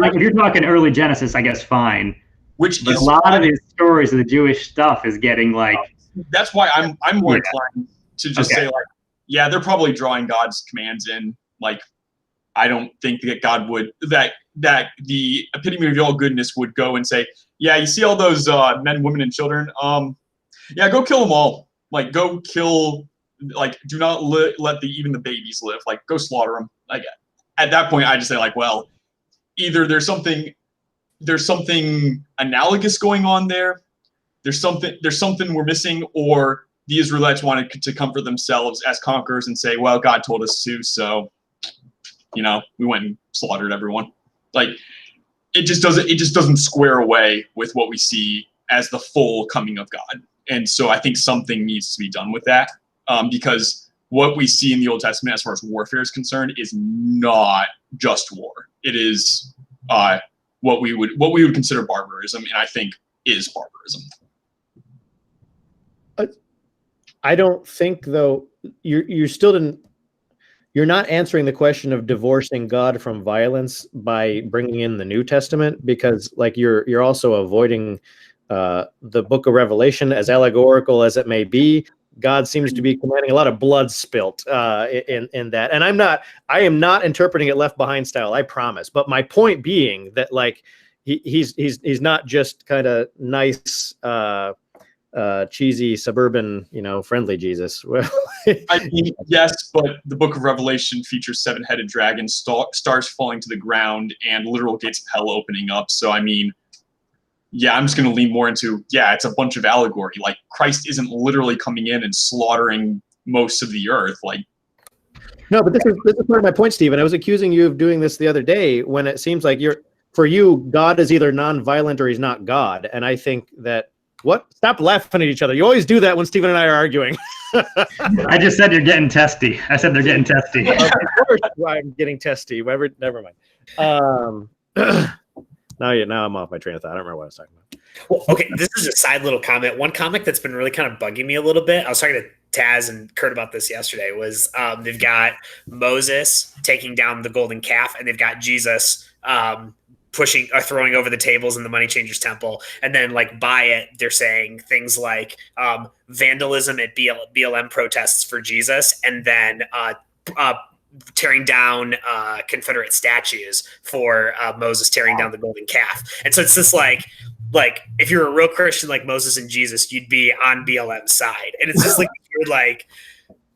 like, if you're talking early Genesis, I guess fine.
Which
but
is...
a lot of these stories of the Jewish stuff is getting, like...
That's why I'm more inclined to just say, like, yeah, they're probably drawing God's commands in. Like, I don't think that God would... That the epitome of all goodness would go and say, yeah, you see all those men, women, and children? Yeah, go kill them all. Like, go kill... Like, do not let even the babies live. Like, go slaughter them. Like, at that point, I just say, like, well, either there's something analogous going on there, there's something we're missing, or the Israelites wanted to comfort themselves as conquerors and say, well, God told us to, so, you know, we went and slaughtered everyone. Like, it just doesn't square away with what we see as the full coming of God. And so I think something needs to be done with that. Because what we see in the Old Testament as far as warfare is concerned is not just war. It is what we would consider barbarism, and I think is barbarism.
I don't think, though, you're not answering the question of divorcing God from violence by bringing in the New Testament, because like you're also avoiding the book of Revelation, as allegorical as it may be. God seems to be commanding a lot of blood spilt in that, and I am not interpreting it Left Behind style, I promise. But my point being that, like, he's not just kind of nice, cheesy suburban, friendly Jesus.
I mean, yes, but the book of Revelation features 7-headed dragons, stars falling to the ground, and literal gates of hell opening up. So I mean, yeah, I'm just going to lean more into, yeah, it's a bunch of allegory. Like, Christ isn't literally coming in and slaughtering most of the earth. Like,
no, but this is part of my point, Stephen. I was accusing you of doing this the other day when it seems like for you, God is either non-violent or he's not God. And I think that, stop laughing at each other. You always do that when Stephen and I are arguing.
I just said you're getting testy. I said they're getting testy.
Of course I'm getting testy. Never mind. Now I'm off my train of thought. I don't remember what I was talking about.
Well, okay, this is a side little comment. One comic that's been really kind of bugging me a little bit. I was talking to Taz and Kurt about this yesterday. Was they've got Moses taking down the golden calf, and they've got Jesus pushing or throwing over the tables in the Money Changers Temple, and then like by it, they're saying things like vandalism at BLM protests for Jesus, and then tearing down Confederate statues for Moses tearing down the golden calf. And so it's just like if you're a real Christian like Moses and Jesus, you'd be on BLM's side. And it's just like, you're like,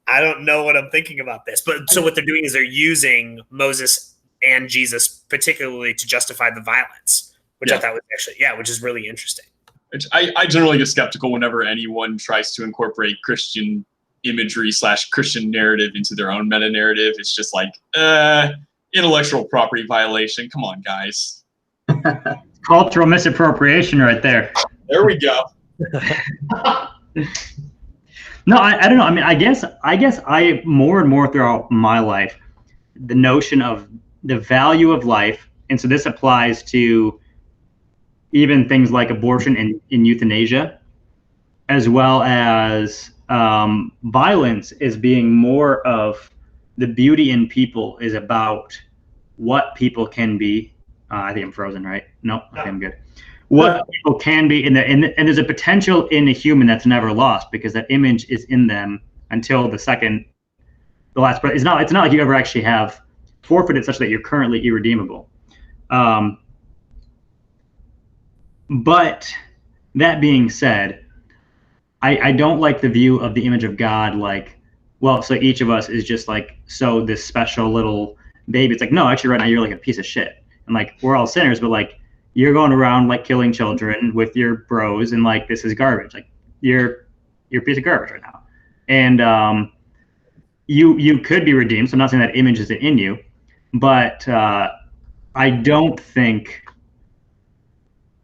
I don't know what I'm thinking about this. But so what they're doing is they're using Moses and Jesus particularly to justify the violence, which I thought was actually, which is really interesting.
I generally get skeptical whenever anyone tries to incorporate Christian imagery / Christian narrative into their own meta narrative. It's just like, intellectual property violation. Come on, guys.
Cultural misappropriation right there.
There we go.
No, I don't know. I mean, I guess I more and more throughout my life, the notion of the value of life, and so this applies to even things like abortion and euthanasia, as well as violence is being more of the beauty in people is about what people can be. I think I'm frozen, right? No, I think I'm good. What people can be, and there's a potential in a human that's never lost because that image is in them until the last breath. It's not like you ever actually have forfeited such that you're currently irredeemable. But that being said, I don't like the view of the image of God like, well, so each of us is just like so this special little baby. It's like, no, actually right now you're like a piece of shit. And like we're all sinners, but like you're going around like killing children with your bros and like this is garbage. Like you're a piece of garbage right now. And you could be redeemed. So I'm not saying that image isn't in you, but I don't think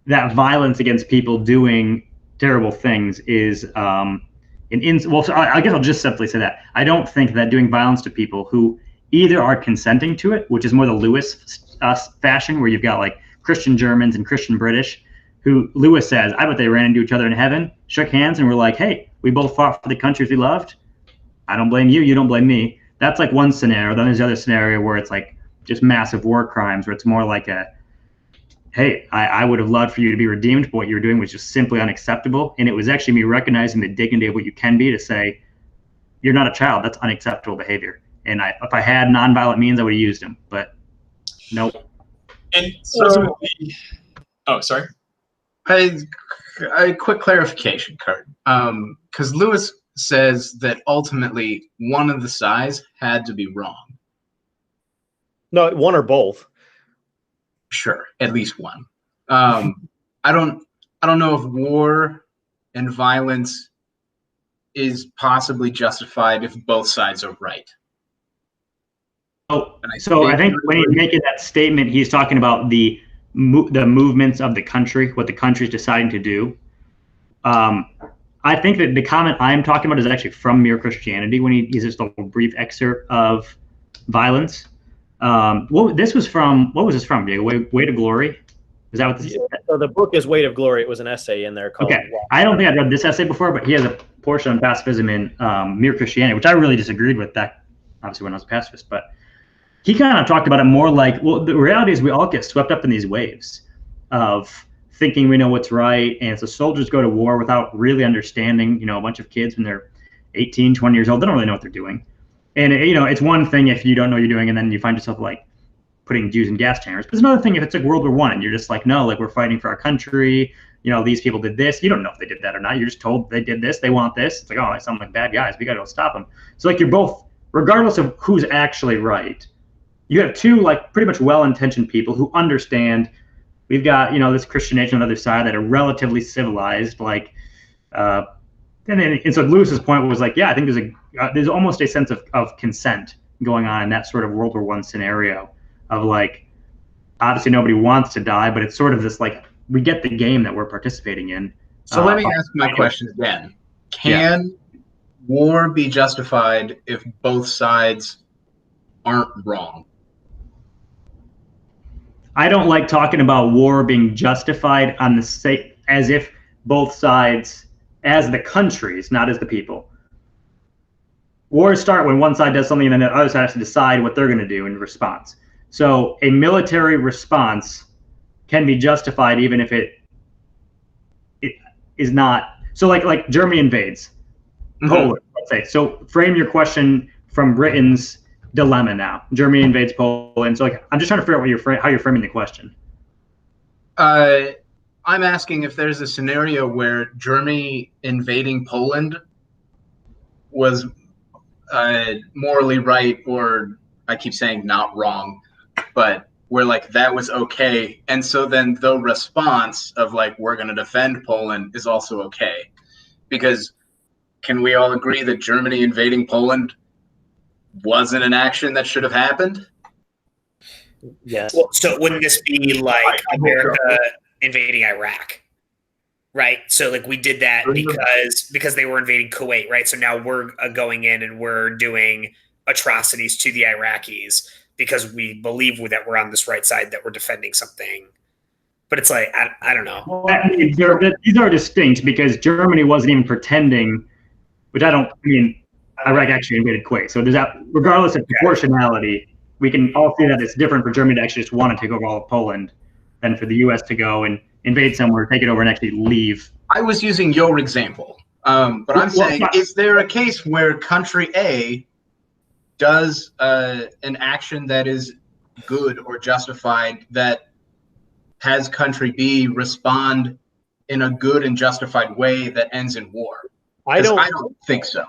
that violence against people doing terrible things is well, so I guess I'll just simply say that I don't think that doing violence to people who either are consenting to it, which is more the Lewis fashion, where you've got like Christian Germans and Christian British, who Lewis says, I bet they ran into each other in heaven, shook hands, and were like, hey, we both fought for the countries we loved. I don't blame you. You don't blame me. That's like one scenario. Then there's the other scenario where it's like just massive war crimes, where it's more like a, hey, I would have loved for you to be redeemed, but what you were doing was just simply unacceptable. And it was actually me recognizing the dignity of what you can be to say, you're not a child. That's unacceptable behavior. And if I had nonviolent means, I would have used them. But nope.
And ultimately, oh, sorry.
A quick clarification, Kurt. Because Lewis says that ultimately one of the sides had to be wrong.
No, one or both.
Sure, at least one. I don't know if war and violence is possibly justified if both sides are right.
So I think when he's making that statement, he's talking about the movements of the country, what the country's deciding to do. I think that the comment I'm talking about is actually from Mere Christianity, when he uses just a brief excerpt of violence. What was this from, Diego? Way to Glory? Is that what this is?
So the book is Weight of Glory. It was an essay in there called.
Okay. I don't think I've read this essay before, but he has a portion on pacifism in Mere Christianity, which I really disagreed with that, obviously, when I was a pacifist. But he kind of talked about it more like, well, the reality is we all get swept up in these waves of thinking we know what's right. And so soldiers go to war without really understanding, a bunch of kids when they're 18, 20 years old, they don't really know what they're doing. And, it's one thing if you don't know what you're doing and then you find yourself like putting Jews in gas chambers. But it's another thing if it's like World War I and you're just like, no, like we're fighting for our country. These people did this. You don't know if they did that or not. You're just told they did this. They want this. It's like, oh, they sound like bad guys. We got to go stop them. So like you're both, regardless of who's actually right, you have two like pretty much well-intentioned people who understand we've got, this Christian nation on the other side that are relatively civilized, like, and so Lewis's point was like, yeah, I think there's almost a sense of consent going on in that sort of World War I scenario of like, obviously nobody wants to die, but it's sort of this like, we get the game that we're participating in.
So let me ask my question again. Can war be justified if both sides aren't wrong?
I don't like talking about war being justified on the sake as if both sides, as the countries, not as the people. Wars start when one side does something and then the other side has to decide what they're going to do in response. So a military response can be justified even if it is not. So like Germany invades Poland, let's say. So frame your question from Britain's dilemma now. Germany invades Poland. So like I'm just trying to figure out how you're framing the question.
I'm asking if there's a scenario where Germany invading Poland was morally right, or I keep saying not wrong, but where like that was okay, and so then the response of like we're going to defend Poland is also okay, because can we all agree that Germany invading Poland wasn't an action that should have happened?
Yes.
Well, so wouldn't this be like America invading Iraq? Right. So like we did that because they were invading Kuwait, right? So now we're going in and we're doing atrocities to the Iraqis because we believe that we're on this right side, that we're defending something. But it's like, I don't know.
Well, these are distinct because Germany wasn't even pretending, which Iraq actually invaded Kuwait. So there's that, regardless of proportionality, we can all see that it's different for Germany to actually just want to take over all of Poland than for the U.S. to go and invade somewhere, take it over, and actually leave.
I was using your example, but I'm saying, is there a case where country A does an action that is good or justified that has country B respond in a good and justified way that ends in war?
I don't.
I don't think so.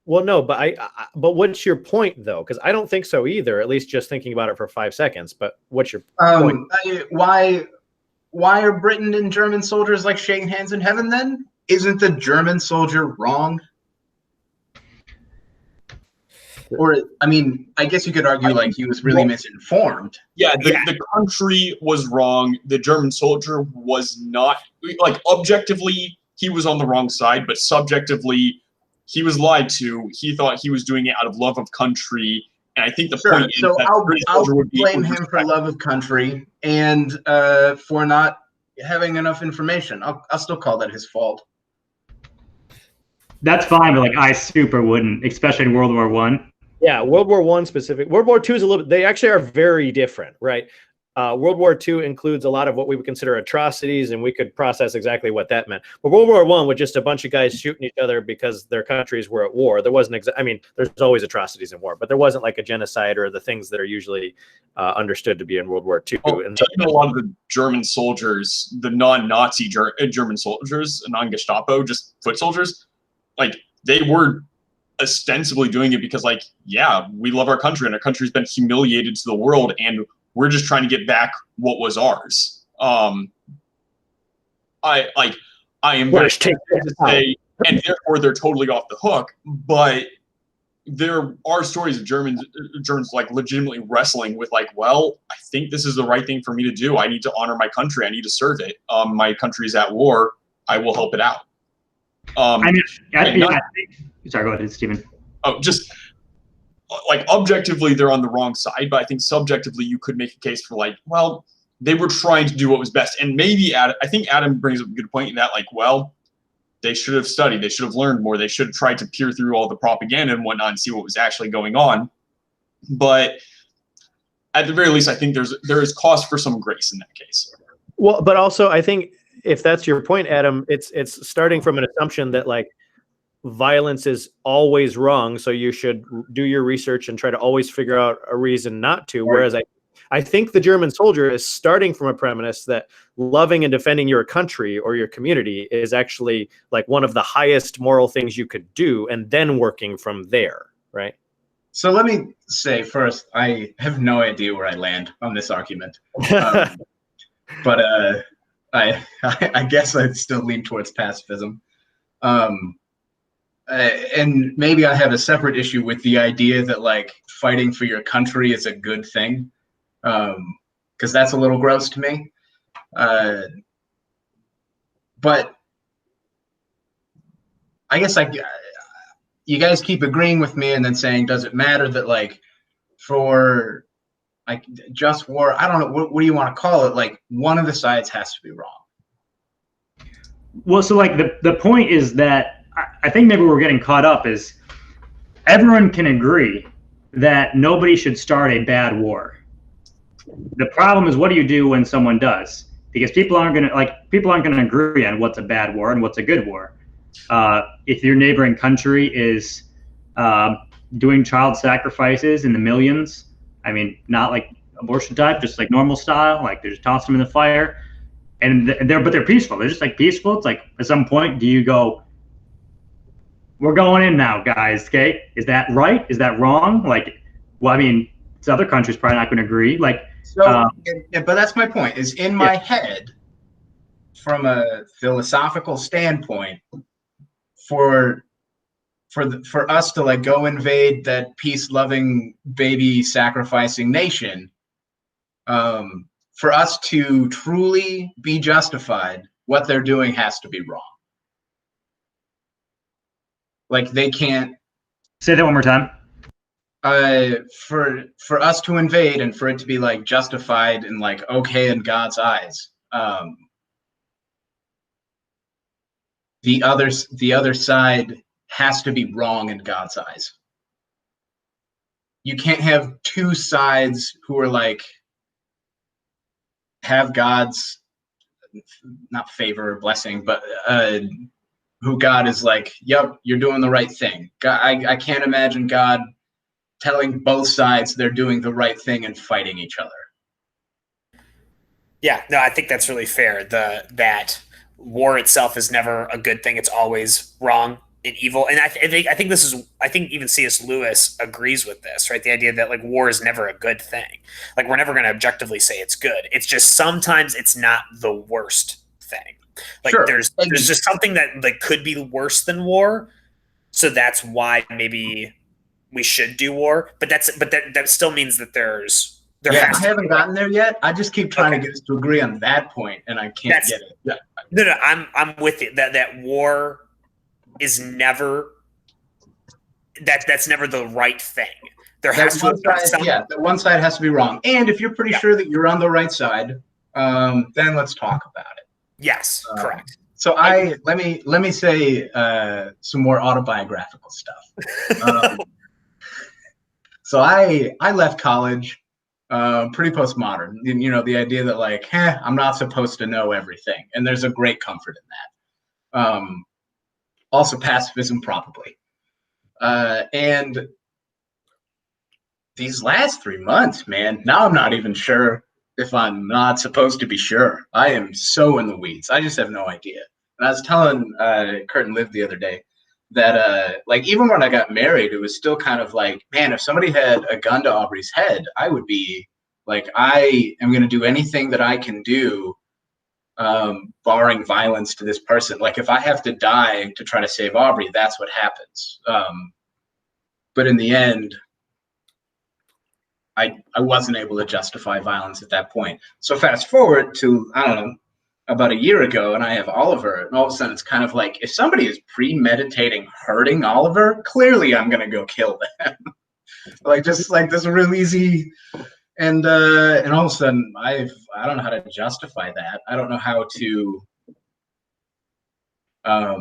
Well, no, but but what's your point though? Because I don't think so either. At least just thinking about it for 5 seconds. But what's your point?
Why are Britain and German soldiers like shaking hands in heaven? Then isn't the German soldier wrong? Or, I mean, I guess you could argue like he was really misinformed.
Yeah, the country was wrong. The German soldier was not, like, objectively, he was on the wrong side, but subjectively, he was lied to. He thought he was doing it out of love of country. And I think the point is that
I'll blame him for love of country and for not having enough information. I'll still call that his fault.
That's fine, but like I super wouldn't, especially in World War One.
Yeah, World War I specific. World War II is a little bit, they actually are very different, right? World War II includes a lot of what we would consider atrocities, and we could process exactly what that meant. But World War I was just a bunch of guys shooting each other because their countries were at war. There wasn't, I mean, there's always atrocities in war, but there wasn't like a genocide or the things that are usually understood to be in World War II.
Well,
and
a lot of the German soldiers, the non-Nazi German soldiers, non-Gestapo, just foot soldiers, like they were ostensibly doing it because, like, yeah, we love our country and our country's been humiliated to the world and we're just trying to get back what was ours. I am going to say, and therefore they're totally off the hook. But there are stories of Germans like legitimately wrestling with, like, well, I think this is the right thing for me to do. I need to honor my country. I need to serve it. My country's at war. I will help it out.
I think, sorry, go ahead, Stephen.
Oh, just like objectively, they're on the wrong side, but I think subjectively, you could make a case for, like, well, they were trying to do what was best, and maybe I think Adam brings up a good point in that, like, well, they should have studied, they should have learned more, they should have tried to peer through all the propaganda and whatnot and see what was actually going on. But at the very least, I think there is cause for some grace in that case.
Well, but also I think if that's your point, Adam, it's starting from an assumption that, like, violence is always wrong, so you should do your research and try to always figure out a reason not to. Whereas I think the German soldier is starting from a premise that loving and defending your country or your community is actually like one of the highest moral things you could do, and then working from there, right?
So let me say first, I have no idea where I land on this argument, but I guess I'd still lean towards pacifism. And maybe I have a separate issue with the idea that, like, fighting for your country is a good thing, because that's a little gross to me. But I guess you guys keep agreeing with me and then saying, does it matter that, like, for like just war, I don't know, what do you want to call it? Like, one of the sides has to be wrong.
Well, so like the point is that I think maybe we're getting caught up is everyone can agree that nobody should start a bad war. The problem is, what do you do when someone does? Because people aren't going to agree on what's a bad war and what's a good war. If your neighboring country is doing child sacrifices in the millions, I mean, not like abortion type, just like normal style, like they're just tossing them in the fire, and they're peaceful. They're just like peaceful. It's like at some point, do you go, we're going in now, guys? Okay, is that right? Is that wrong? Like, well, I mean, this other country's probably not going to agree. Like,
so, but that's my point. Is in my head, from a philosophical standpoint, for us to, like, go invade that peace-loving, baby-sacrificing nation, for us to truly be justified, what they're doing has to be wrong. Like, they can't.
Say that one more time.
For us to invade and for it to be, like, justified and, like, okay in God's eyes, the other side has to be wrong in God's eyes. You can't have two sides who are, like, have God's, not favor or blessing, but who God is like, yep, you're doing the right thing. God, I can't imagine God telling both sides they're doing the right thing and fighting each other.
Yeah, no, I think that's really fair. That war itself is never a good thing. It's always wrong. an evil, and I think this is, I think even C.S. Lewis agrees with this, right? The idea that like war is never a good thing. Like we're never going to objectively say it's good. It's just sometimes it's not the worst thing. Like
Sure.
there's just something that like could be worse than war. So that's why maybe we should do war. But that still means that there
Yeah,
has
I
to
haven't
be.
gotten there yet. I just keep trying
Okay.
to get us to agree on that point, and I can't
That's-
get it. Yeah.
No, I'm with you. That war is never that's never the right thing. There
That
has to
one
have been
side,
some.
yeah, that one side has to be wrong. And if you're pretty sure that you're on the right side, then let's talk about it.
Yes, correct.
So let me say some more autobiographical stuff. So I left college pretty postmodern. You know, the idea that like, I'm not supposed to know everything, and there's a great comfort in that. Also pacifism, probably. And these last 3 months, man, now I'm not even sure if I'm not supposed to be sure. I am so in the weeds. I just have no idea. And I was telling Kurt and Liv the other day that like even when I got married, it was still kind of like, man, if somebody had a gun to Aubrey's head, I would be like, I am going to do anything that I can do, barring violence to this person. Like if I have to die to try to save Aubrey, that's what happens. But in the end, I wasn't able to justify violence at that point. So fast forward to, I don't know, about a year ago, and I have Oliver, and all of a sudden it's kind of like, if somebody is premeditating hurting Oliver, clearly I'm going to go kill them. Like just like this real easy, and all of a sudden I don't know how to justify that. I don't know how to I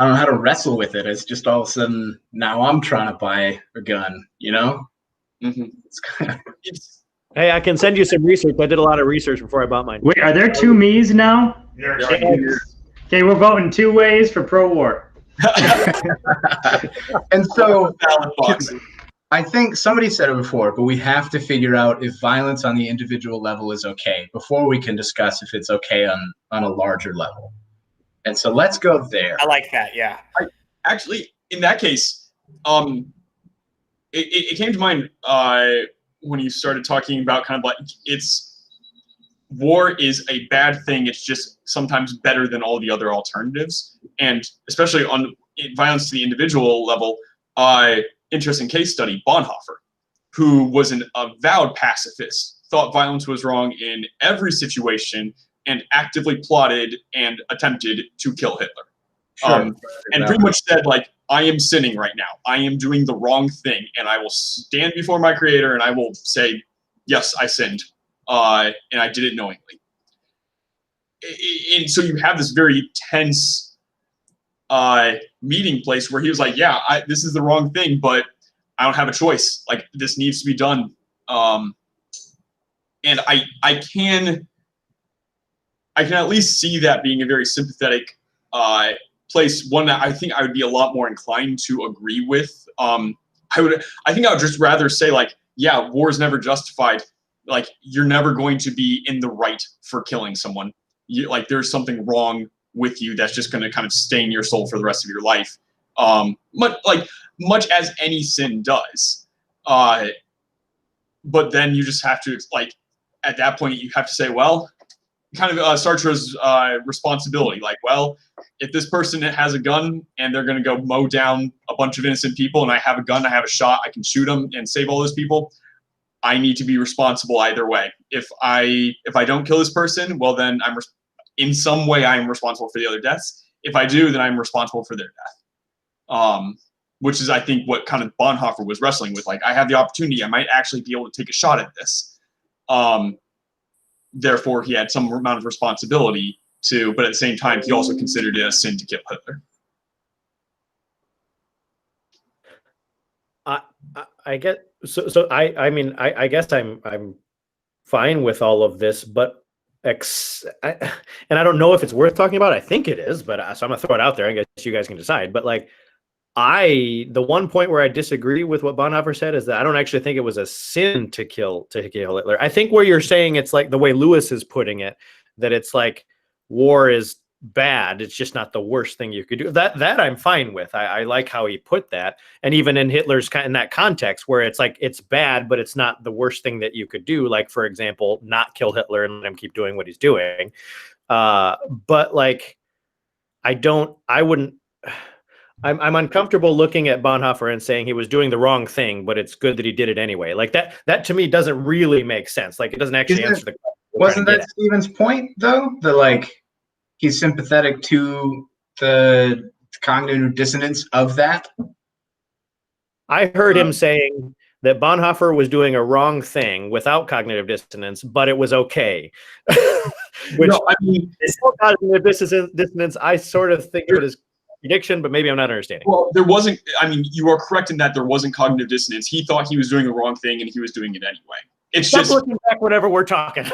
don't know how to wrestle with it. It's just all of a sudden now I'm trying to buy a gun, you know?
Mm-hmm.
It's kind of,
Hey, I can send you some research. I did a lot of research before I bought mine.
Wait, are there two me's now? Okay, we're voting two ways for pro-war.
and so
Ballot box.
I think somebody said it before, but we have to figure out if violence on the individual level is okay before we can discuss if it's okay on a larger level. And so let's go there.
I like that. Yeah.
Actually, in that case, it came to mind when you started talking about kind of like war is a bad thing. It's just sometimes better than all the other alternatives, and especially on violence to the individual level. Interesting case study: Bonhoeffer, who was an avowed pacifist, thought violence was wrong in every situation, and actively plotted and attempted to kill Hitler.
Sure.
And pretty much said, like, I am sinning right now. I am doing the wrong thing, and I will stand before my creator and I will say, yes, I sinned, and I did it knowingly. And so you have this very tense meeting place where he was like, yeah, this is the wrong thing, but I don't have a choice. Like, this needs to be done. And I can at least see that being a very sympathetic place, one that I think I would be a lot more inclined to agree with. I think I would just rather say, like, yeah, war is never justified. Like, you're never going to be in the right for killing someone. Like, there's something wrong with you that's just going to kind of stain your soul for the rest of your life. Much as any sin does. But then you just have to, like, at that point, you have to say, well, kind of Sartre's responsibility. Like, well, if this person has a gun and they're going to go mow down a bunch of innocent people, and I have a gun, I have a shot, I can shoot them and save all those people, I need to be responsible either way. If I don't kill this person, well, then in some way I am responsible for the other deaths. If I do, then I'm responsible for their death. Which is, I think, what kind of Bonhoeffer was wrestling with. Like, I have the opportunity, I might actually be able to take a shot at this. Therefore, he had some amount of responsibility to, but at the same time, he also considered it a sin to kill Hitler.
I get so. I mean, I guess I'm fine with all of this, but and I don't know if it's worth talking about. I think it is, but so I'm gonna throw it out there. I guess you guys can decide. But like, the one point where I disagree with what Bonhoeffer said is that I don't actually think it was a sin to kill Hitler. I think where you're saying it's like the way Lewis is putting it, that it's like war is bad. It's just not the worst thing you could do. That I'm fine with. I like how he put that. And even in Hitler's in that context where it's like, it's bad, but it's not the worst thing that you could do. Like, for example, not kill Hitler and let him keep doing what he's doing. But like, I'm uncomfortable looking at Bonhoeffer and saying he was doing the wrong thing, but it's good that he did it anyway. Like that to me doesn't really make sense. Like, it doesn't actually answer the question.
Wasn't that Stephen's point though? That like, he's sympathetic to the cognitive dissonance of that.
I heard him saying that Bonhoeffer was doing a wrong thing without cognitive dissonance, but it was okay. Which,
no, I mean,
cognitive dissonance, I sort of think of it as prediction, but maybe I'm not understanding.
Well, there wasn't. I mean, you are correct in that there wasn't cognitive dissonance. He thought he was doing the wrong thing, and he was doing it anyway. It's
Stop
just
looking back whenever we're talking.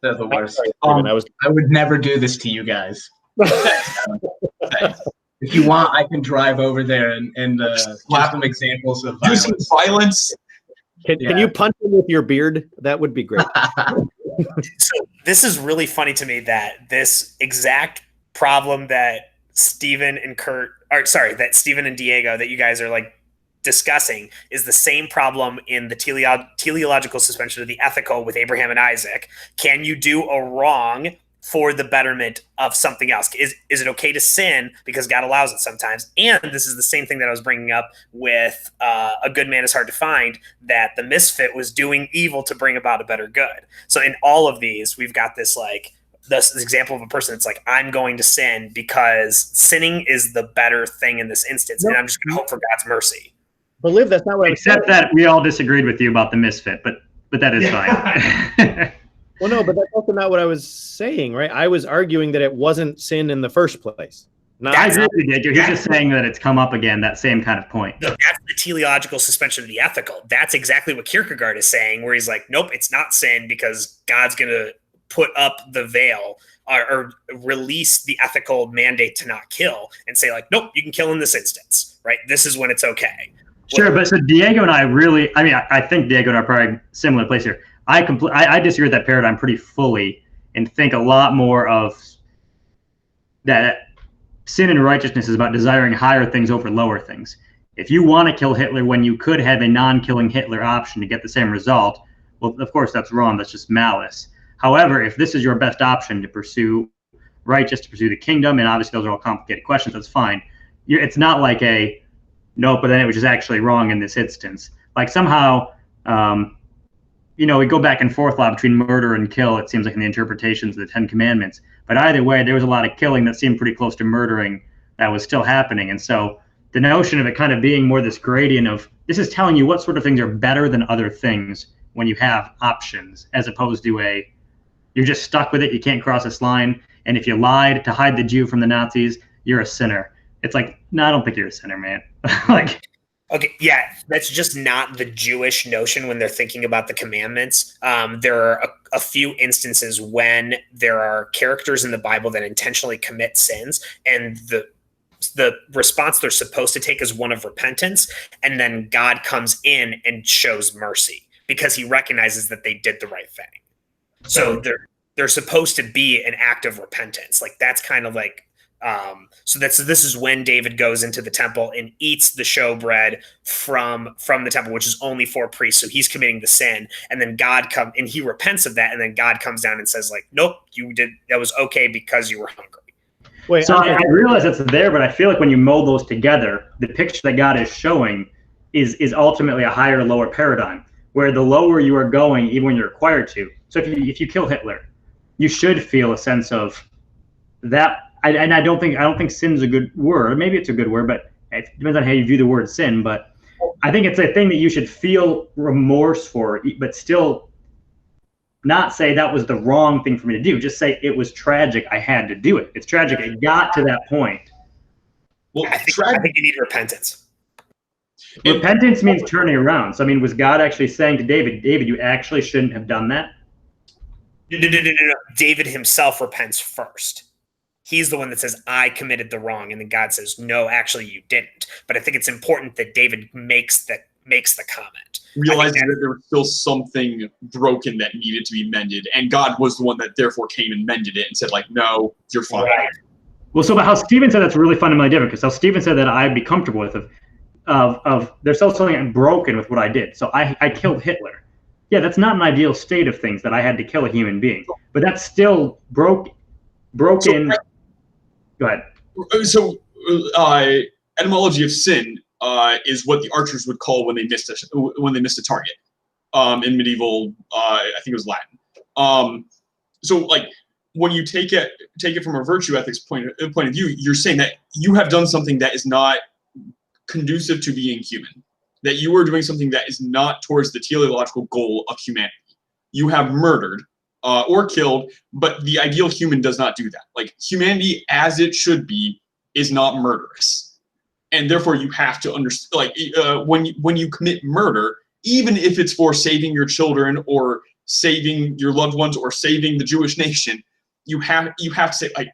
They're the worst.
Sorry,
I would never do this to you guys. If you want, I can drive over there and give some examples of
use some violence.
Can you punch him with your beard? That would be great.
So this is really funny to me that this exact problem that Stephen and that Stephen and Diego that you guys are like discussing is the same problem in the teleological suspension of the ethical with Abraham and Isaac. Can you do a wrong for the betterment of something else? Is it okay to sin because God allows it sometimes? And this is the same thing that I was bringing up with A Good Man is Hard to Find, that the misfit was doing evil to bring about a better good. So in all of these, we've got this like this example of a person that's like, I'm going to sin because sinning is the better thing in this instance, and I'm just going to hope for God's mercy.
But Liv, that's not what
Except that we all disagreed with you about the misfit, but that is fine.
Well, no, but that's also not what I was saying, right? I was arguing that it wasn't sin in the first place.
I agree with you, Dick. He's just saying that it's come up again, that same kind of point.
No, that's the teleological suspension of the ethical. That's exactly what Kierkegaard is saying, where he's like, nope, it's not sin because God's going to put up the veil or release the ethical mandate to not kill and say like, nope, you can kill in this instance, right? This is when it's okay.
Sure, but so Diego and I really, I think Diego and I are probably similar place here. I disagree with that paradigm pretty fully and think a lot more of that sin and righteousness is about desiring higher things over lower things. If you want to kill Hitler when you could have a non-killing Hitler option to get the same result, well, of course, that's wrong. That's just malice. However, if this is your best option to pursue righteous, to pursue the kingdom, and obviously those are all complicated questions, that's fine. It's not like a, no, but then it was just actually wrong in this instance. Like somehow, we go back and forth a lot between murder and kill, it seems like, in the interpretations of the Ten Commandments. But either way, there was a lot of killing that seemed pretty close to murdering that was still happening. And so the notion of it kind of being more this gradient of, this is telling you what sort of things are better than other things when you have options, as opposed to you're just stuck with it, you can't cross this line. And if you lied to hide the Jew from the Nazis, you're a sinner. It's like, no, I don't think you're a sinner, man.
Okay, yeah, that's just not the Jewish notion when they're thinking about the commandments. There are a few instances when there are characters in the Bible that intentionally commit sins, and the response they're supposed to take is one of repentance, and then God comes in and shows mercy because he recognizes that they did the right thing. So they're supposed to be an act of repentance. Like that's kind of like so this is when David goes into the temple and eats the showbread from the temple, which is only for priests. So he's committing the sin, and then God comes and he repents of that, and then God comes down and says like, nope, that was okay because you were hungry.
Wait, so I realize it's there, but I feel like when you mold those together, the picture that God is showing is ultimately a higher lower paradigm, where the lower you are going, even when you're required to. So if you kill Hitler, you should feel a sense of that. And I don't think sin's a good word. Maybe it's a good word, but it depends on how you view the word sin. But I think it's a thing that you should feel remorse for, but still not say that was the wrong thing for me to do. Just say it was tragic. I had to do it. It's tragic. It got to that point.
Well, I think you need repentance.
Repentance means turning around. So, was God actually saying to David, you actually shouldn't have done that?
No. David himself repents first. He's the one that says, I committed the wrong. And then God says, no, actually you didn't. But I think it's important that David makes makes the comment.
Realizing that there was still something broken that needed to be mended, and God was the one that therefore came and mended it and said, like, no, you're fine.
Right.
Well, so but how Stephen said that's really fundamentally different, because how Stephen said that I'd be comfortable with of there's still something broken with what I did. So I killed Hitler. Yeah, that's not an ideal state of things that I had to kill a human being, but that's still broken. Go ahead.
So, etymology of sin is what the archers would call when they missed a target. In medieval, I think it was Latin. So, like, when you take it from a virtue ethics point of view, you're saying that you have done something that is not conducive to being human. That you are doing something that is not towards the teleological goal of humanity. You have murdered or killed, but the ideal human does not do that. Like, humanity as it should be is not murderous, and therefore you have to understand. Like, when you commit murder, even if it's for saving your children or saving your loved ones or saving the Jewish nation, you have to say, like,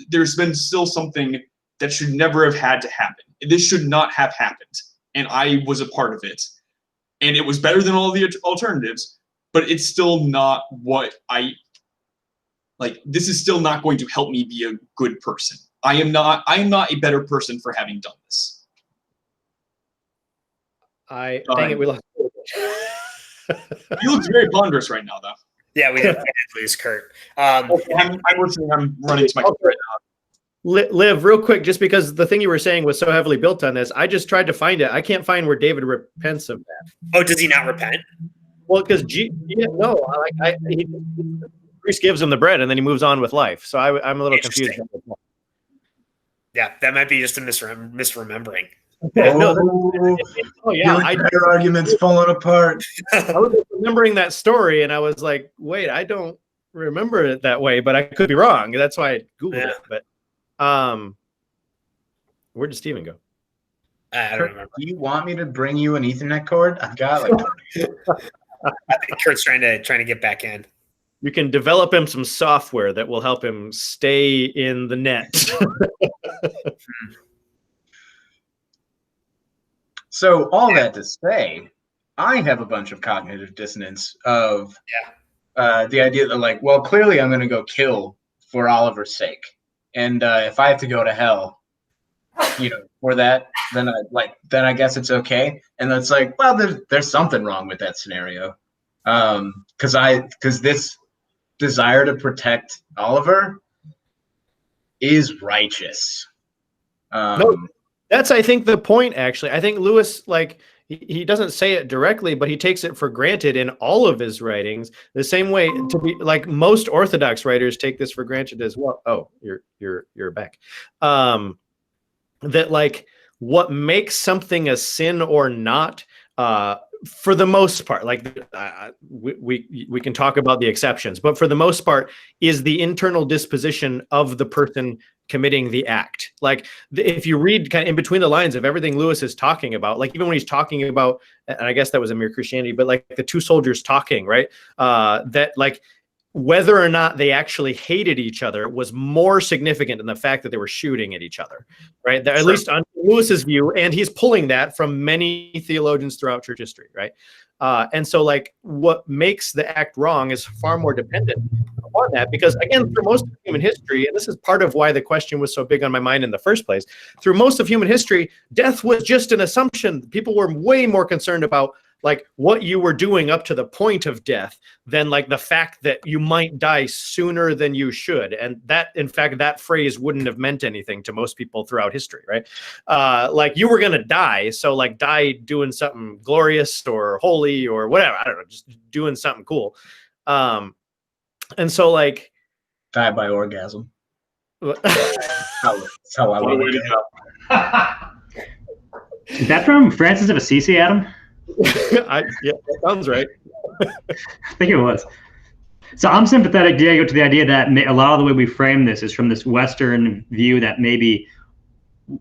there's been still something that should never have had to happen. This should not have happened, and I was a part of it, and it was better than all the alternatives. But it's still not what I like. This is still not going to help me be a good person. I am not a better person for having done this.
Dang it, we lost.
He looks very ponderous right now, though.
Yeah, we did lose Kurt.
I'm listening. I'm running to my computer right now.
Liv, real quick, just because the thing you were saying was so heavily built on this, I just tried to find it. I can't find where David repents of that.
Oh, does he not repent?
Well, because priest gives him the bread and then he moves on with life. So I'm a little confused.
Yeah, that might be just a misremembering.
Your argument's falling apart.
I was remembering that story and I was like, wait, I don't remember it that way, but I could be wrong. That's why I Googled it. But where did Steven go?
I don't remember.
Do you want me to bring you an Ethernet cord? I've got
I think Kurt's trying to get back in.
You can develop him some software that will help him stay in the net.
So all that to say, I have a bunch of cognitive dissonance of the idea that, like, well, clearly I'm going to go kill for Oliver's sake, and if I have to go to hell, for that, then I guess it's okay. And it's like, well, there's something wrong with that scenario, because this desire to protect Oliver is righteous.
No, that's, I think, the point, actually. I think Lewis, like, he doesn't say it directly, but he takes it for granted in all of his writings, the same way, to be like most Orthodox writers take this for granted as well. Oh, you're back. That, like, what makes something a sin or not, for the most part, like, we can talk about the exceptions, but for the most part is the internal disposition of the person committing the act. Like, if you read kind of in between the lines of everything Lewis is talking about, like, even when he's talking about, and I guess that was a Mere Christianity, but like the two soldiers talking, right? That, like, whether or not they actually hated each other was more significant than the fact that they were shooting at each other, right? At least on Lewis's view, and he's pulling that from many theologians throughout church history, right? And so, like, what makes the act wrong is far more dependent upon that, because, again, through most of human history, and this is part of why the question was so big on my mind in the first place, through most of human history, death was just an assumption. People were way more concerned about, like, what you were doing up to the point of death than, like, the fact that you might die sooner than you should. And that, in fact, that phrase wouldn't have meant anything to most people throughout history, right? Like, you were going to die, so, like, die doing something glorious or holy or whatever. I don't know, just doing something cool. And so, like,
die by orgasm. That's how I
What a
want
way
to
to
go.
Is that from Francis of Assisi, Adam?
yeah, that sounds right.
I think it was. So I'm sympathetic, Diego, to the idea that a lot of the way we frame this is from this Western view that maybe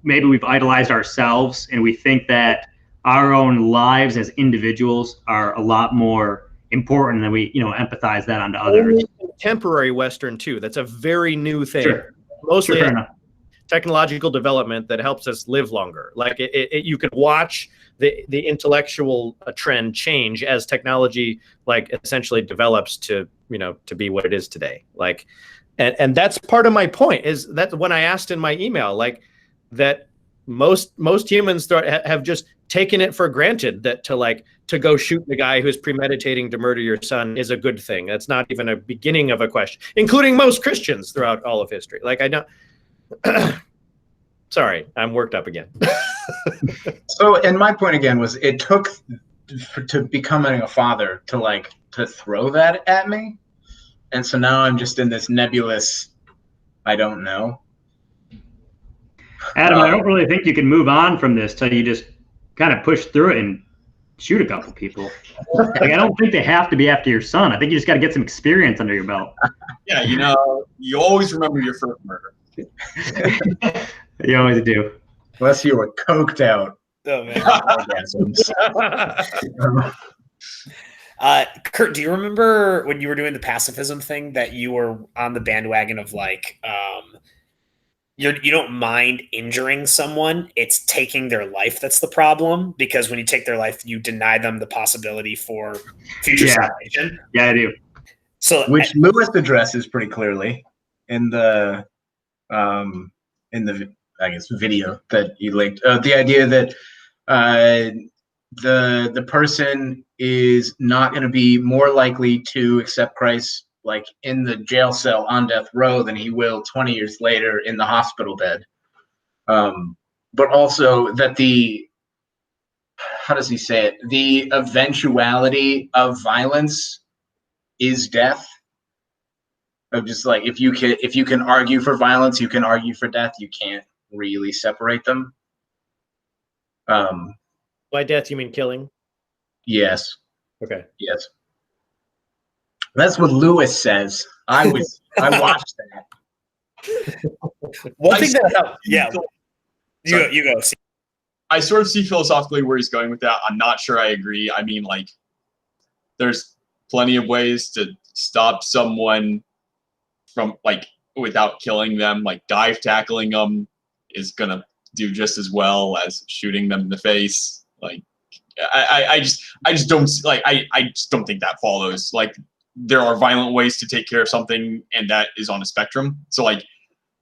we've idolized ourselves, and we think that our own lives as individuals are a lot more important than we, empathize that onto others.
Contemporary Western too. That's a very new thing.
Sure.
Mostly
Fair enough.
technological development that helps us live longer. Like you could watch the intellectual trend change as technology like essentially develops to, you know, to be what it is today. Like, and that's part of my point, is that when I asked in my email, like, that most humans have just taken it for granted that to go shoot the guy who's premeditating to murder your son is a good thing. That's not even a beginning of a question, including most Christians throughout all of history. Like, I don't. Sorry, I'm worked up again.
So, and my point again was, it took to becoming a father to throw that at me, and so now I'm just in this nebulous, I don't know.
Adam, I don't really think you can move on from this till you just kind of push through it and shoot a couple people. Like, I don't think they have to be after your son. I think you just got to get some experience under your belt.
Yeah, you know, you always remember your first murder.
You always do.
Unless you were coked out.
Oh man. Kurt, do you remember when you were doing the pacifism thing that you were on the bandwagon of like, you don't mind injuring someone, it's taking their life that's the problem, because when you take their life, you deny them the possibility for future salvation.
Yeah, I do.
So, which Lewis addresses pretty clearly in the I guess video that you linked. The idea that the person is not going to be more likely to accept Christ like in the jail cell on death row than he will 20 years later in the hospital bed. But also that how does he say it? The eventuality of violence is death. Of just like, if you can argue for violence, you can argue for death. You can't really separate them.
By death, you mean killing?
Yes.
Okay.
Yes. That's what Lewis says. I watched that.
One thing that you go.
I sort of see philosophically where he's going with that. I'm not sure I agree. I mean, like, there's plenty of ways to stop someone from, like, without killing them. Like, dive tackling them is gonna do just as well as shooting them in the face. Like, I just don't like. I just don't think that follows. Like, there are violent ways to take care of something, and that is on a spectrum. So, like,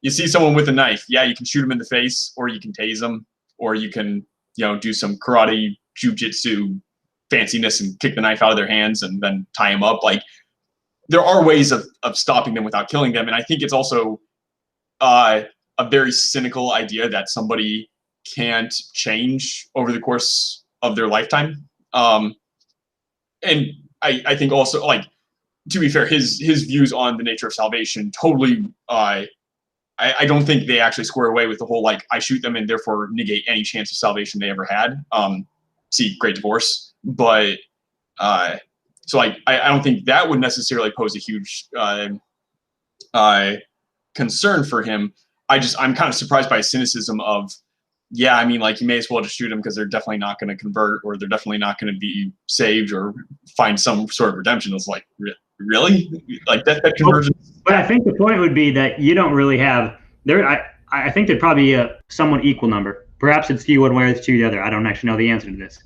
you see someone with a knife, yeah, you can shoot them in the face, or you can tase them, or you can, you know, do some karate, jujitsu fanciness and kick the knife out of their hands and then tie them up. Like, there are ways of stopping them without killing them. And I think it's also a very cynical idea that somebody can't change over the course of their lifetime. And I think also, like, to be fair, his views on the nature of salvation totally, I don't think they actually square away with the whole, like, I shoot them and therefore negate any chance of salvation they ever had. See Great Divorce. But so, like, I don't think that would necessarily pose a huge concern for him. I'm kind of surprised by cynicism of, yeah, I mean, like, you may as well just shoot them because they're definitely not going to convert, or they're definitely not going to be saved or find some sort of redemption. It's like, really? Like, that conversion?
But I think the point would be that you don't really have there. I think there'd probably be a somewhat equal number. Perhaps it's few one way or it's few the other. I don't actually know the answer to this.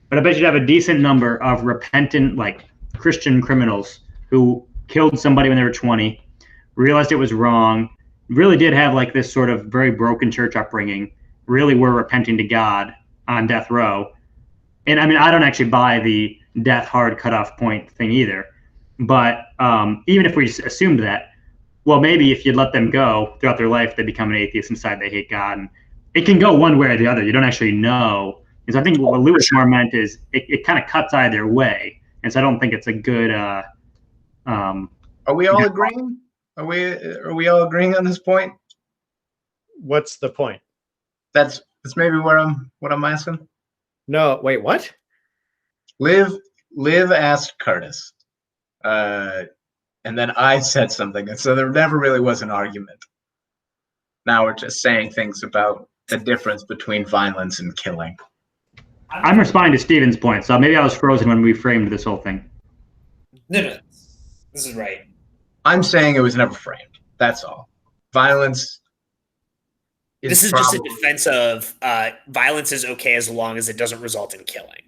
But I bet you'd have a decent number of repentant, like, Christian criminals who killed somebody when they were 20, realized it was wrong, really did have, like, this sort of very broken church upbringing, really were repenting to God on death row. And I mean, I don't actually buy the death hard cutoff point thing either. But even if we assumed that, well, maybe if you let them go throughout their life, they become an atheist inside, they hate God. And it can go one way or the other. You don't actually know. And so I think what Lewis more meant is it kind of cuts either way. And so I don't think it's a good.
Are we all agreeing? Are we all agreeing on this point?
What's the point?
That's maybe what I'm asking.
No, wait, what?
Liv asked Curtis, and then I said something, and so there never really was an argument. Now we're just saying things about the difference between violence and killing.
I'm responding to Steven's point, so maybe I was frozen when we framed this whole thing.
No, this is right.
I'm saying it was never framed. That's all. Violence
This is just a defense of violence is okay as long as it doesn't result in killing.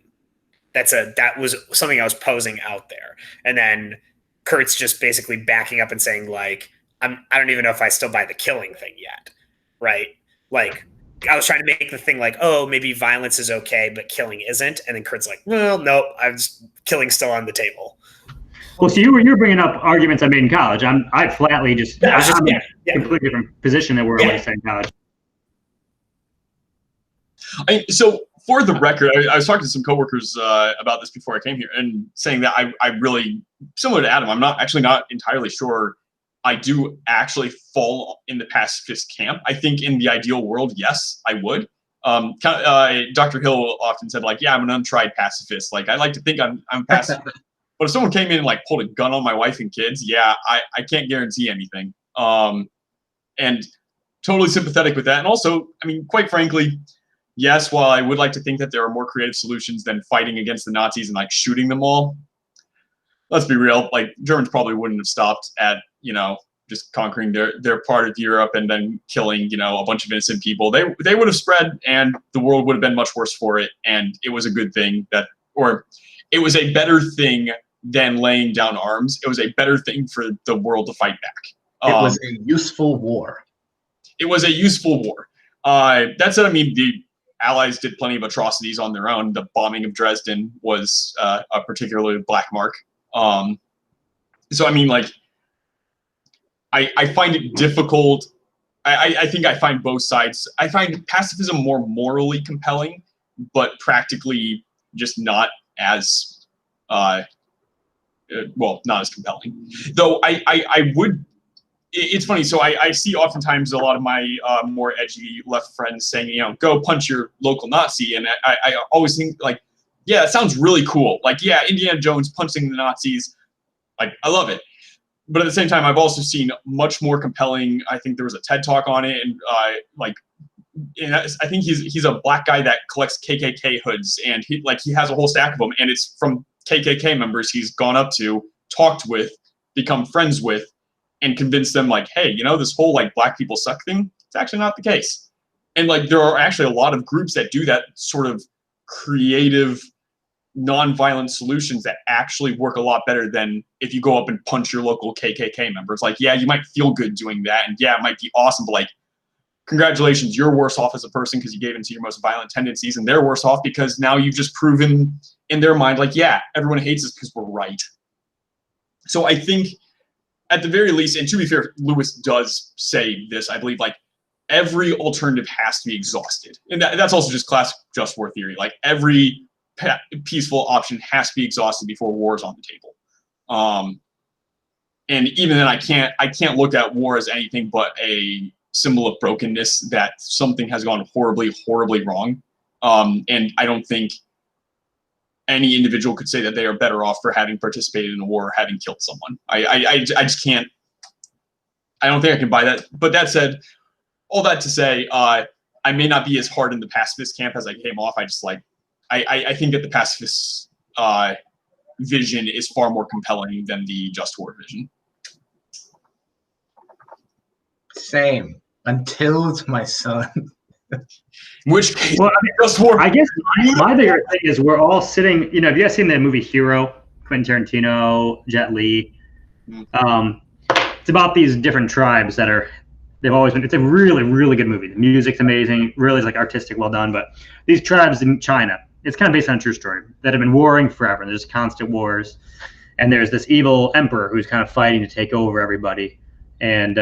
That was something I was posing out there. And then Kurt's just basically backing up and saying, like, I don't even know if I still buy the killing thing yet. Right? Like, I was trying to make the thing like, oh, maybe violence is okay, but killing isn't. And then Kurt's like, well, nope, killing's still on the table.
Well, so you were bringing up arguments I made in college. I flatly just I'm in a completely different position than where I was in college.
So for the record, I was talking to some coworkers about this before I came here, and saying that I really, similar to Adam, I'm not entirely sure I do actually fall in the pacifist camp. I think in the ideal world, yes, I would. Dr. Hill often said, like, yeah, I'm an untried pacifist. Like, I like to think I'm pacifist. But if someone came in and like pulled a gun on my wife and kids, yeah, I can't guarantee anything. And totally sympathetic with that. And also, I mean, quite frankly, yes, while I would like to think that there are more creative solutions than fighting against the Nazis and like shooting them all, let's be real, like Germans probably wouldn't have stopped at, just conquering their part of Europe and then killing, a bunch of innocent people. They would have spread, and the world would have been much worse for it. And it was a good thing it was a better thing than laying down arms. It was a better thing for the world to fight back.
It was a useful war.
It was a useful war. That said, I mean, the Allies did plenty of atrocities on their own. The bombing of Dresden was a particularly black mark. So, I mean, like, I find it difficult. I think I find both sides. I find pacifism more morally compelling, but practically just not as, not as compelling. Though I would, it's funny. So I see oftentimes a lot of my more edgy left friends saying, go punch your local Nazi. And I always think, like, yeah, that sounds really cool. Like, yeah, Indiana Jones punching the Nazis. Like, I love it. But at the same time, I've also seen much more compelling. I think there was a TED Talk on it, and I think he's a black guy that collects KKK hoods, and he has a whole stack of them, and it's from KKK members he's gone up to, talked with, become friends with, and convinced them, like, hey, this whole like black people suck thing, it's actually not the case. And like there are actually a lot of groups that do that sort of creative, non-violent solutions that actually work a lot better than if you go up and punch your local KKK members. Like, yeah, you might feel good doing that, and yeah, it might be awesome, but like, congratulations, you're worse off as a person because you gave into your most violent tendencies, and they're worse off because now you've just proven in their mind, like, yeah, everyone hates us because we're right. So I think, at the very least, and to be fair, Lewis does say this, I believe, like, every alternative has to be exhausted. And that's also just classic just war theory. Like, every peaceful option has to be exhausted before war is on the table. And even then, I can't look at war as anything but a symbol of brokenness, that something has gone horribly, horribly wrong. And I don't think any individual could say that they are better off for having participated in a war or having killed someone. I just can't. I don't think I can buy that. But that said, all that to say, I may not be as hard in the pacifist camp as I came off. I think that the pacifist vision is far more compelling than the just war vision.
Same. Until it's my son.
In which case,
well,
just war.
I guess my bigger thing is we're all sitting. Have you guys seen the movie Hero? Quentin Tarantino, Jet Li. It's about these different tribes they've always been. It's a really, really good movie. The music's amazing. Really, like artistic, well done. But these tribes in China, it's kind of based on a true story, that have been warring forever. There's constant wars, and there's this evil emperor who's kind of fighting to take over everybody. And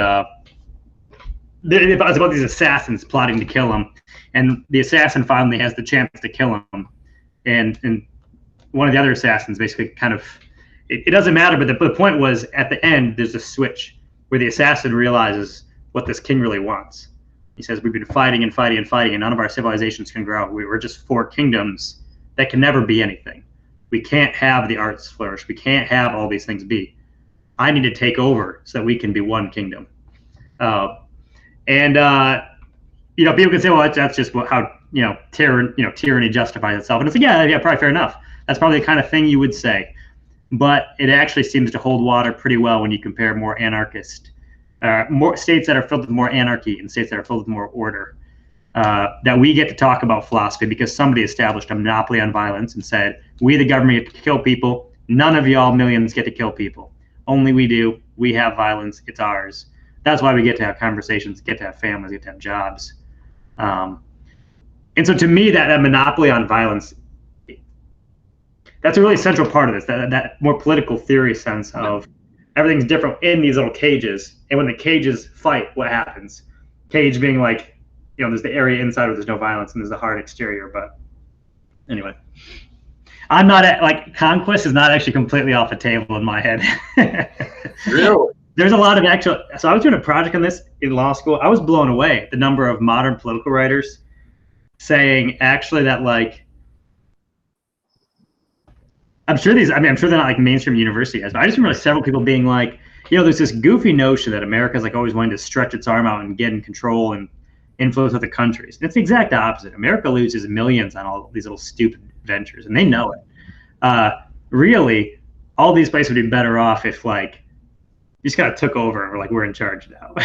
it's about these assassins plotting to kill him, and the assassin finally has the chance to kill him, and one of the other assassins basically kind of, it doesn't matter, but the point was, at the end there's a switch where the assassin realizes what this king really wants. He says, we've been fighting and fighting and fighting, and none of our civilizations can grow. We were just 4 kingdoms that can never be anything. We can't have the arts flourish. We can't have all these things be. I need to take over so that we can be one kingdom. People can say, well, that's just how tyranny justifies itself. And it's like, yeah, probably fair enough. That's probably the kind of thing you would say. But it actually seems to hold water pretty well when you compare more anarchist, more states that are filled with more anarchy and states that are filled with more order. that we get to talk about philosophy because somebody established a monopoly on violence and said, we, the government, get to kill people. None of y'all millions get to kill people. Only we do. We have violence. It's ours. That's why we get to have conversations, get to have families, get to have jobs. And so to me, that monopoly on violence, that's a really central part of this, that more political theory sense of everything's different in these little cages. And when the cages fight, what happens? Cage being like, there's the area inside where there's no violence and there's the hard exterior. But anyway, I'm not conquest is not actually completely off the table in my head.
Really?
There's a lot of so I was doing a project on this in law school. I was blown away at the number of modern political writers saying actually that I'm sure they're not like mainstream university guys, but I just remember several people being like, there's this goofy notion that America's like always wanting to stretch its arm out and get in control and influence other countries. And it's the exact opposite. America loses millions on all these little stupid ventures, and they know it. Really, all these places would be better off if you just kind of took over and we're in charge now.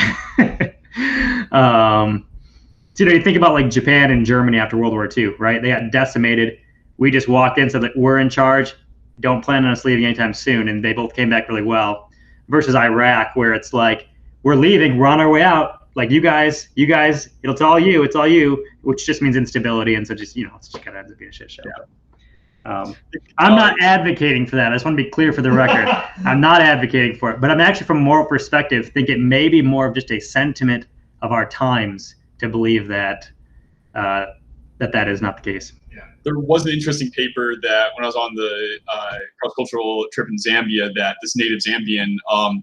So you think about Japan and Germany after World War II, right? They got decimated. We just walked in, said that we're in charge. Don't plan on us leaving anytime soon, and they both came back really well. Versus Iraq, where it's we're leaving, we're on our way out. You guys, it's all you, which just means instability, and so it's just kind of ends up being a shit show. Yeah. I'm not advocating for that. I just want to be clear for the record. I'm not advocating for it, but I'm actually, from a moral perspective, think it may be more of just a sentiment of our times to believe that that is not the case.
Yeah. There was an interesting paper that when I was on the cross-cultural trip in Zambia, that this native Zambian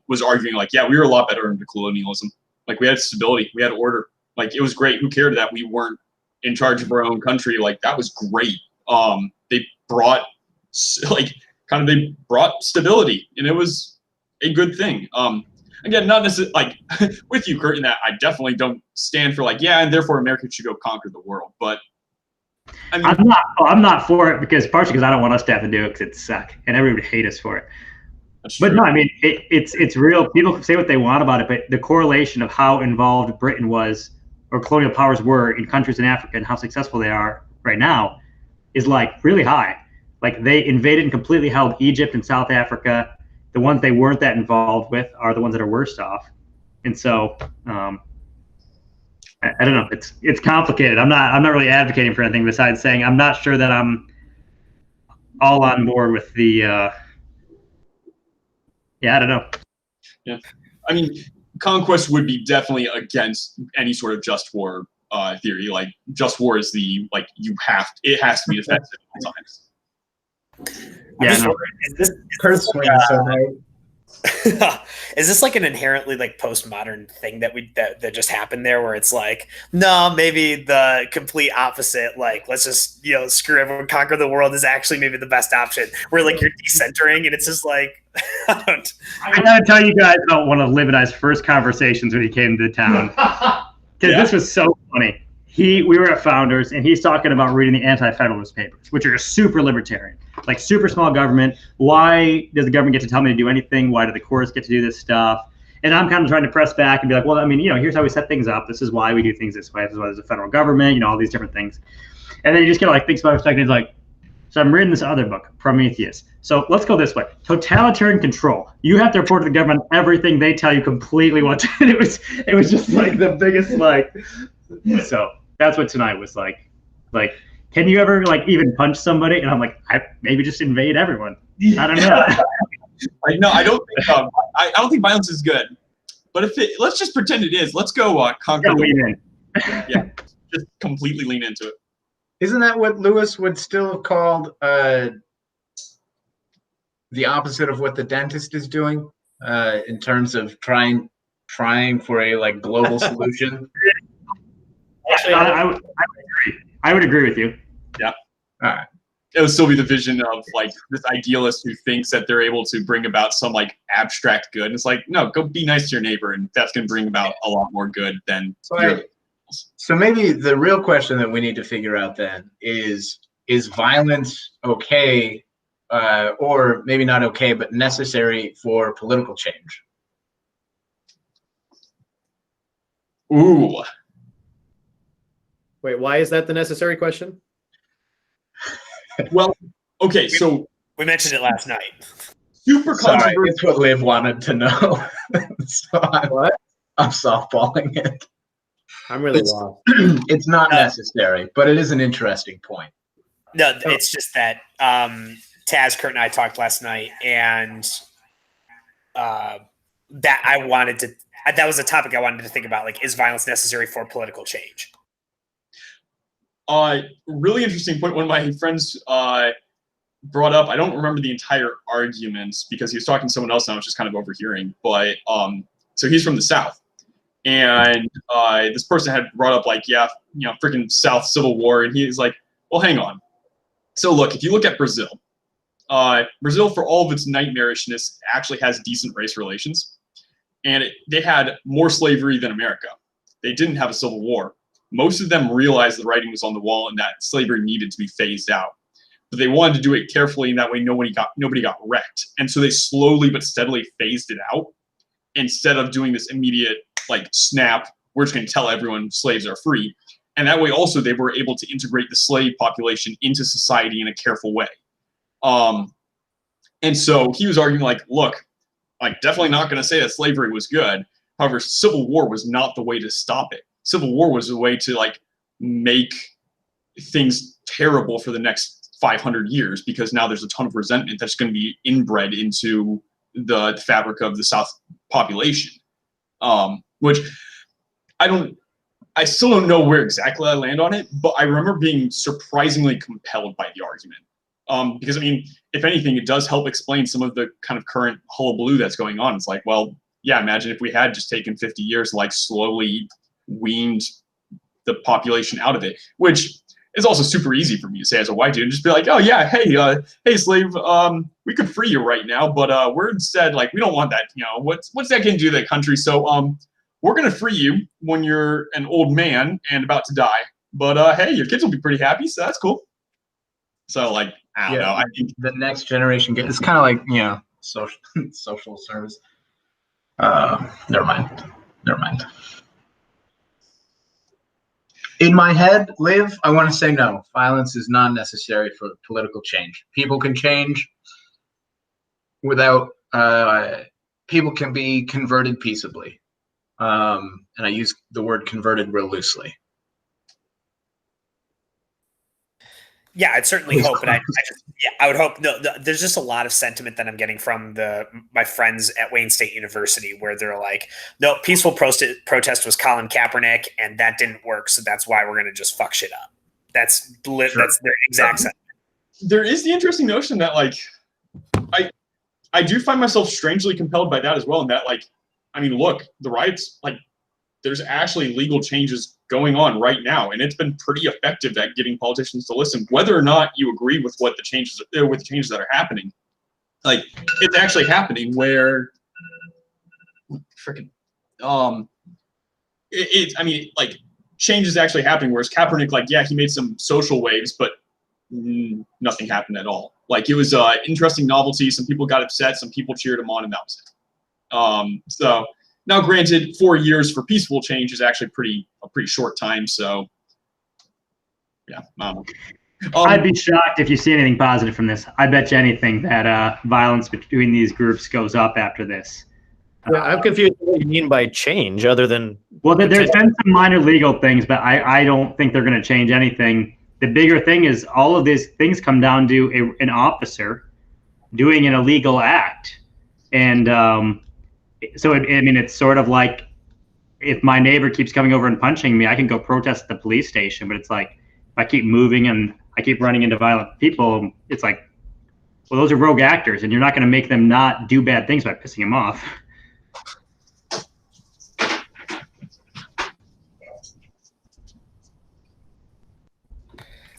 was arguing we were a lot better under colonialism. We had stability, we had order. It was great. Who cared that we weren't in charge of our own country? That was great. They brought they brought stability, and it was a good thing. Again, not necessarily with you, Kurt, in that I definitely don't stand for and therefore America should go conquer the world. But I mean,
I'm not for it partially because I don't want us to have to do it because it sucks and everybody would hate us for it. But no, I mean it's real. People say what they want about it, but the correlation of how involved Britain was or colonial powers were in countries in Africa and how successful they are right now is really high. They invaded and completely held Egypt and South Africa. The ones they weren't that involved with are the ones that are worst off. And so I don't know. It's complicated. I'm not really advocating for anything besides saying I'm not sure that I'm all on board with the I don't know.
Yeah. I mean, conquest would be definitely against any sort of just war theory. Just war is it has to be defensive at all times.
Yeah, no.
Is this
Kurt's swinging so right.
Is this an inherently postmodern thing that just happened there, where it's no, maybe the complete opposite, let's just screw everyone, conquer the world is actually maybe the best option, where you're decentering and it's just I
gotta tell you guys about one of Livinai's first conversations when he came to town, because this was so funny. We were at Founders, and he's talking about reading the Anti-Federalist Papers, which are super libertarian, super small government. Why does the government get to tell me to do anything? Why do the courts get to do this stuff? And I'm kind of trying to press back and be well, I mean, here's how we set things up. This is why we do things this way. This is why there's a federal government, all these different things. And then you just get thinks about perspective. He's so I'm reading this other book, Prometheus. So let's go this way. Totalitarian control. You have to report to the government everything they tell you completely what to do. It was just the biggest So that's what tonight was like. Can you ever even punch somebody? And I'm I maybe just invade everyone. I don't know.
No, I don't think I don't think violence is good. But let's just pretend it is. Let's go conquer the world. Yeah, just completely lean into it.
Isn't that what Lewis would still have called the opposite of what the dentist is doing in terms of trying for a global solution?
Actually, I would agree with you.
Yeah. All right. It would still be the vision of this idealist who thinks that they're able to bring about some abstract good. And it's no, go be nice to your neighbor, and that's going to bring about a lot more good than.
So maybe the real question that we need to figure out then is violence okay, or maybe not okay, but necessary for political change?
Ooh.
Wait, why is that the necessary question?
Well, okay, so
We mentioned it last night.
super
Sorry,
controversial.
it's what Liv wanted to know. So
What?
I'm softballing it.
I'm really
It's-
lost.
It's not necessary, but it is an interesting point.
No, it's just that Taz, Kurt, and I talked last night, and that I wanted to. That was a topic I wanted to think about. Like, is violence necessary for political change?
Really interesting point. One of my friends brought up. I don't remember the entire arguments because he was talking to someone else, and I was just kind of overhearing. But so he's from the South, and this person had brought up like, yeah, freaking South Civil War, and he's like, well, hang on. So look, if you look at Brazil, Brazil, for all of its nightmarishness, actually has decent race relations, and they had more slavery than America. They didn't have a civil war. Most of them realized the writing was on the wall and that slavery needed to be phased out. But they wanted to do it carefully, and that way nobody got wrecked. And so they slowly but steadily phased it out instead of doing this immediate like snap. We're just going to tell everyone slaves are free. And that way also they were able to integrate the slave population into society in a careful way. And so he was arguing like, look, like definitely not going to say that slavery was good. However, civil war was not the way to stop it. Civil war was a way to like make things terrible for the next 500 years because now there's a ton of resentment that's going to be inbred into the fabric of the South population. Which I still don't know where exactly I land on it, but I remember being surprisingly compelled by the argument. Because, I mean, if anything, it does help explain some of the kind of current hullabaloo that's going on. It's like, well, yeah, imagine if we had just taken 50 years, like slowly weaned the population out of it, which is also super easy for me to say as a white dude, and just be like, oh yeah, hey slave, we could free you right now, but we're instead like, we don't want that, what's that going to do to the country? So we're going to free you when you're an old man and about to die, but hey, your kids will be pretty happy, so that's cool. So like, I don't know. I think
the next generation it's kind of like, social service. Never mind. In my head, Liv, I want to say no. Violence is not necessary for political change. People can change without. People can be converted peaceably, and I use the word converted real loosely.
Yeah, I'd certainly hope, and I would hope. No, there's just a lot of sentiment that I'm getting from my friends at Wayne State University, where they're like, "No, peaceful protest was Colin Kaepernick, and that didn't work, so that's why we're going to just fuck shit up." That's their exact sentiment.
There is the interesting notion that like, I do find myself strangely compelled by that as well, and that like, I mean, look, the riots, like, there's actually legal changes going on right now, and it's been pretty effective at getting politicians to listen, whether or not you agree with what the changes that are happening. Like, it's actually happening where freaking I mean, like, change is actually happening, whereas Kaepernick, like, yeah, he made some social waves, but nothing happened at all. Like, it was interesting novelty. Some people got upset, some people cheered him on, and that was it. So now, granted, 4 years for peaceful change is actually a pretty short time. So, yeah.
I'd be shocked if you see anything positive from this. I bet you anything that violence between these groups goes up after this.
Yeah, I'm confused what you mean by change, other than.
Well, there's been some minor legal things, but I don't think they're going to change anything. The bigger thing is all of these things come down to an officer doing an illegal act, and so I mean, it's sort of like if my neighbor keeps coming over and punching me, I can go protest at the police station. But it's like if I keep moving and I keep running into violent people, it's like, well, those are rogue actors, and you're not going to make them not do bad things by pissing them off.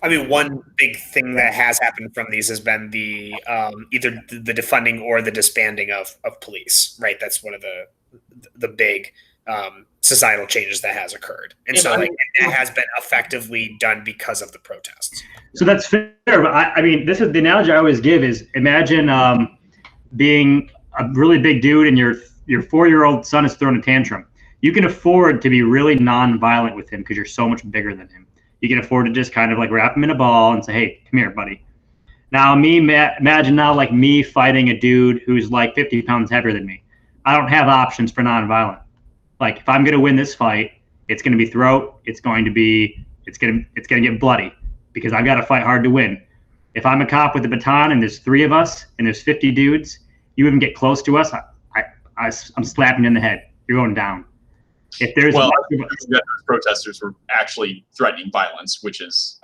I mean, one big thing that has happened from these has been the either the defunding or the disbanding of police. Right, that's one of the big societal changes that has occurred, and so like it has been effectively done because of the protests.
So that's fair, but I mean, this is the analogy I always give: is imagine being a really big dude and your 4-year-old son is throwing a tantrum. You can afford to be really non-violent with him because you're so much bigger than him. you can afford to just kind of like wrap them in a ball and say, hey, come here, buddy. Now, imagine now like me fighting a dude who's like 50 pounds heavier than me. I don't have options for nonviolent. Like if I'm going to win this fight, it's going to be throat. It's going to get bloody because I've got to fight hard to win. If I'm a cop with a baton and there's 3 of us and there's 50 dudes, you even get close to us, I'm slapping you in the head. You're going down. If there's
those protesters were actually threatening violence, which is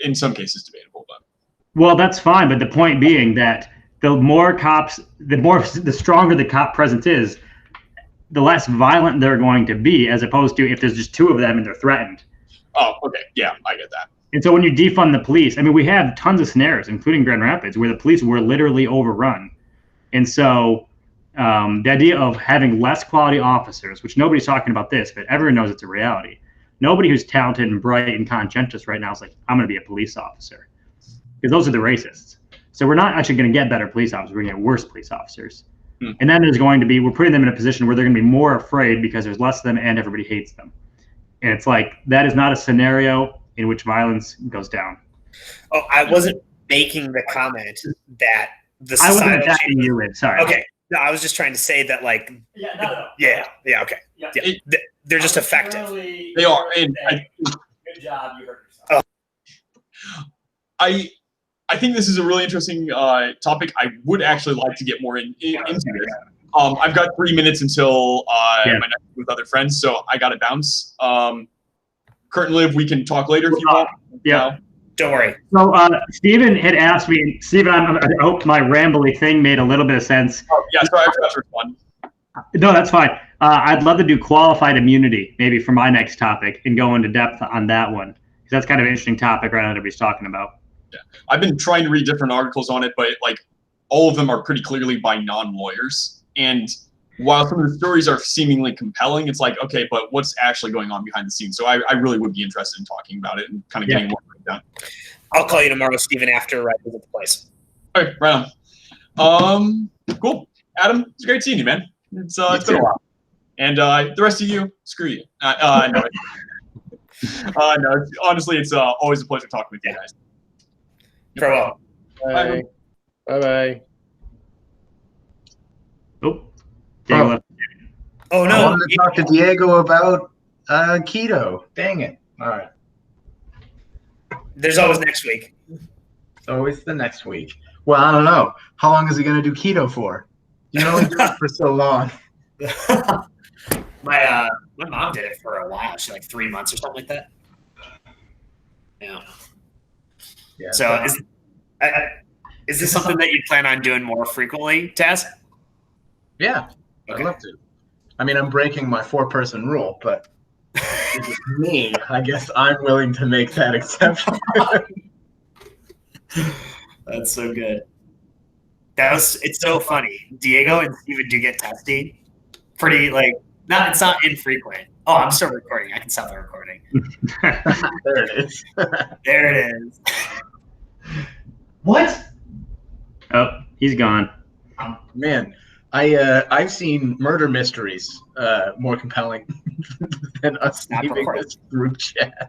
in some cases debatable. But
well, that's fine. But the point being that the more cops, the stronger the cop presence is, the less violent they're going to be, as opposed to if there's just 2 of them and they're threatened.
Oh, okay. Yeah, I get that.
And so when you defund the police, I mean, we have tons of scenarios, including Grand Rapids, where the police were literally overrun. And so the idea of having less quality officers, which nobody's talking about this, but everyone knows it's a reality. Nobody who's talented and bright and conscientious right now is like, I'm going to be a police officer. Because those are the racists. So we're not actually going to get better police officers. We're going to get worse police officers. And then there's going to be, we're putting them in a position where they're going to be more afraid because there's less of them and everybody hates them. And it's like, that is not a scenario in which violence goes down.
Oh, I wasn't making the comment that the
I wasn't
societal
attacking
change.
you with, sorry.
Okay. No, I was just trying to say that, like, yeah, okay.
Yeah.
Yeah. They're just effective.
They are, and
Good job, you heard yourself.
I think this is a really interesting topic. I would actually like to get more into this. I've got 3 minutes until my next with other friends, so I got to bounce. Kurt and Liv, we can talk later if you want.
Yeah.
Don't worry.
So Stephen had asked me, Stephen, I hope my rambly thing made a little bit of sense.
Oh, yeah, sorry, I forgot to respond.
No, that's fine. I'd love to do qualified immunity maybe for my next topic and go into depth on that one. Because that's kind of an interesting topic right now that everybody's talking about.
Yeah, I've been trying to read different articles on it, but like all of them are pretty clearly by non-lawyers. And while some of the stories are seemingly compelling, it's like, okay, but what's actually going on behind the scenes? So I really would be interested in talking about it and kind of getting more breakdown.
I'll call you tomorrow, Stephen, after I visit the place.
Okay, right on. Cool. Adam, it's great seeing you, man. It's been a while. And the rest of you, screw you. No, honestly, it's always a pleasure talking with you guys.
Farewell.
Bye. Bye-bye.
Oh, Diego left.
Oh,
I
no.
wanted to talk to Diego about keto. Dang it. All right.
There's always next week.
So it's the next week. Well, I don't know. How long is he going to do keto for? You know, he did it for so long.
My mom did it for a while. She like 3 months or something like that. Yeah.
Yeah.
So is this something that you plan on doing more frequently, Taz?
Yeah,
Okay.
I'd love to. I mean, I'm breaking my 4-person rule, but if it's me, I guess I'm willing to make that exception.
That's so good. It's so funny. Diego and Steven do get testing. Pretty it's not infrequent. Oh, I'm still recording. I can stop the recording.
There it is.
There it is.
What?
Oh, he's gone.
Man, I've seen murder mysteries more compelling than us
Not
leaving
recording.
this group chat.